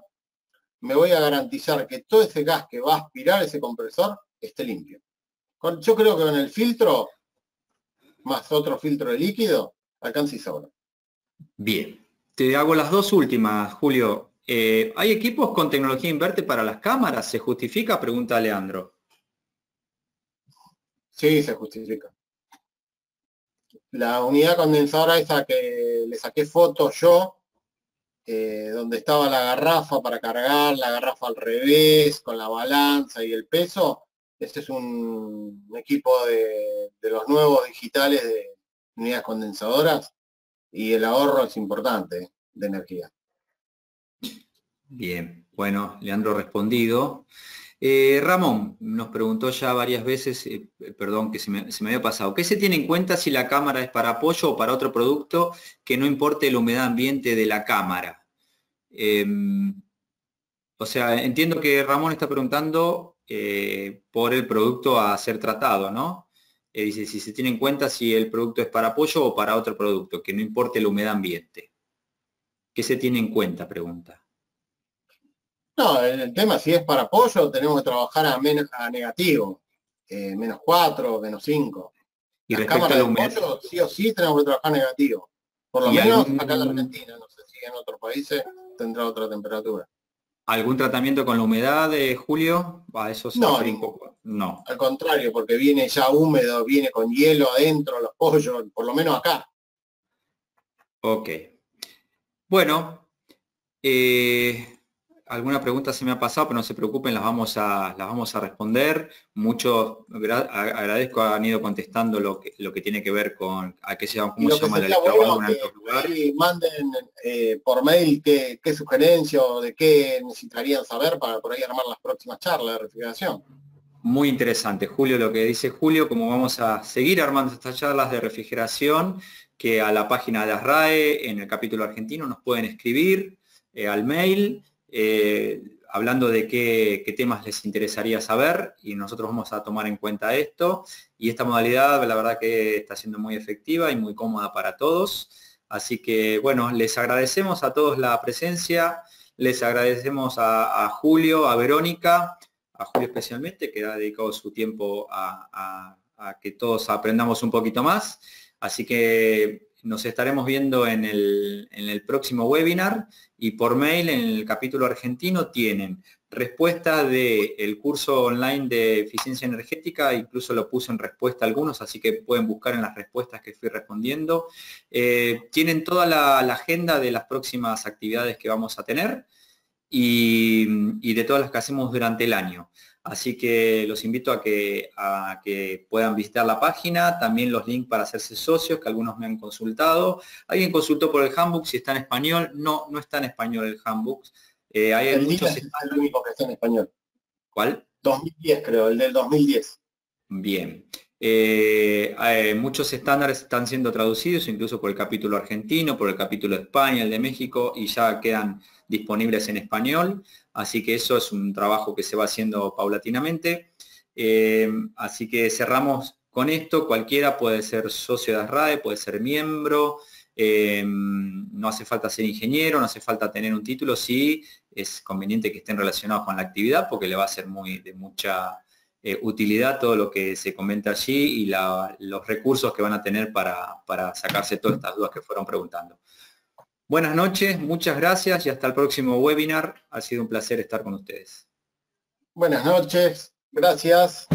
me voy a garantizar que todo ese gas que va a aspirar ese compresor esté limpio. Yo creo que con el filtro, más otro filtro de líquido, alcanza y sobra. Bien, te hago las dos últimas, Julio. ¿Hay equipos con tecnología inverte para las cámaras? ¿Se justifica? Pregunta Leandro. Sí, se justifica. La unidad condensadora esa que le saqué fotos yo, donde estaba la garrafa para cargar, la garrafa al revés, con la balanza y el peso, este es un equipo de los nuevos digitales de unidades condensadoras, y el ahorro es importante de energía. Bien, bueno, Leandro respondido. Ramón nos preguntó ya varias veces, perdón que se me había pasado, ¿qué se tiene en cuenta si la cámara es para apoyo o para otro producto que no importe la humedad ambiente de la cámara? O sea, entiendo que Ramón está preguntando por el producto a ser tratado, ¿no? Dice si se tiene en cuenta si el producto es para apoyo o para otro producto, que no importe la humedad ambiente. ¿Qué se tiene en cuenta? Pregunta. No, el tema si es para apoyo tenemos que trabajar a negativo, menos 4, menos 5. Y Las respecto a cámaras la de humedad, apoyo sí o sí tenemos que trabajar negativo. Por lo ¿y menos acá en la Argentina, no sé si en otros países tendrá otra temperatura. algún tratamiento con la humedad de Julio? Eso se No, refiere un poco. No. al contrario, porque viene ya húmedo, viene con hielo adentro, los pollos, por lo menos acá. Ok. Bueno, alguna pregunta se me ha pasado, pero no se preocupen, las vamos a responder. Muchos, agradezco, han ido contestando lo que tiene que ver con Y cómo lo se que llama la sería electrobargo bueno en que altos lugares. ahí manden por mail qué sugerencia o de qué necesitarían saber para por ahí armar las próximas charlas de refrigeración. Muy interesante, Julio, lo que dice Julio, como vamos a seguir armando estas charlas de refrigeración, que a la página de ASRAE, en el capítulo argentino, nos pueden escribir al mail, hablando de qué temas les interesaría saber, y nosotros vamos a tomar en cuenta esto. Y esta modalidad, la verdad que está siendo muy efectiva y muy cómoda para todos. Así que, bueno, les agradecemos a todos la presencia, les agradecemos a Julio, a Verónica, a Julio especialmente, que ha dedicado su tiempo a que todos aprendamos un poquito más. Así que nos estaremos viendo en el próximo webinar, y por mail en el capítulo argentino tienen respuesta del curso online de eficiencia energética, incluso lo puse en respuesta a algunos, así que pueden buscar en las respuestas que fui respondiendo. Tienen toda la agenda de las próximas actividades que vamos a tener y de todas las que hacemos durante el año. Así que los invito a que puedan visitar la página, también los links para hacerse socios, que algunos me han consultado. Alguien consultó por el handbook, si está en español. No, no está en español el handbook. Hay muchos... Es el único que está en español. ¿Cuál? 2010 creo, el del 2010. Bien. Muchos estándares están siendo traducidos, incluso por el capítulo argentino, por el capítulo de España, el de México, y ya quedan disponibles en español. Así que eso es un trabajo que se va haciendo paulatinamente. Así que cerramos con esto. Cualquiera puede ser socio de ASRAE, puede ser miembro. No hace falta ser ingeniero, no hace falta tener un título. Sí, es conveniente que estén relacionados con la actividad porque le va a ser de mucha utilidad todo lo que se comenta allí y los recursos que van a tener para sacarse todas estas dudas que fueron preguntando. Buenas noches, muchas gracias y hasta el próximo webinar. Ha sido un placer estar con ustedes. Buenas noches, gracias.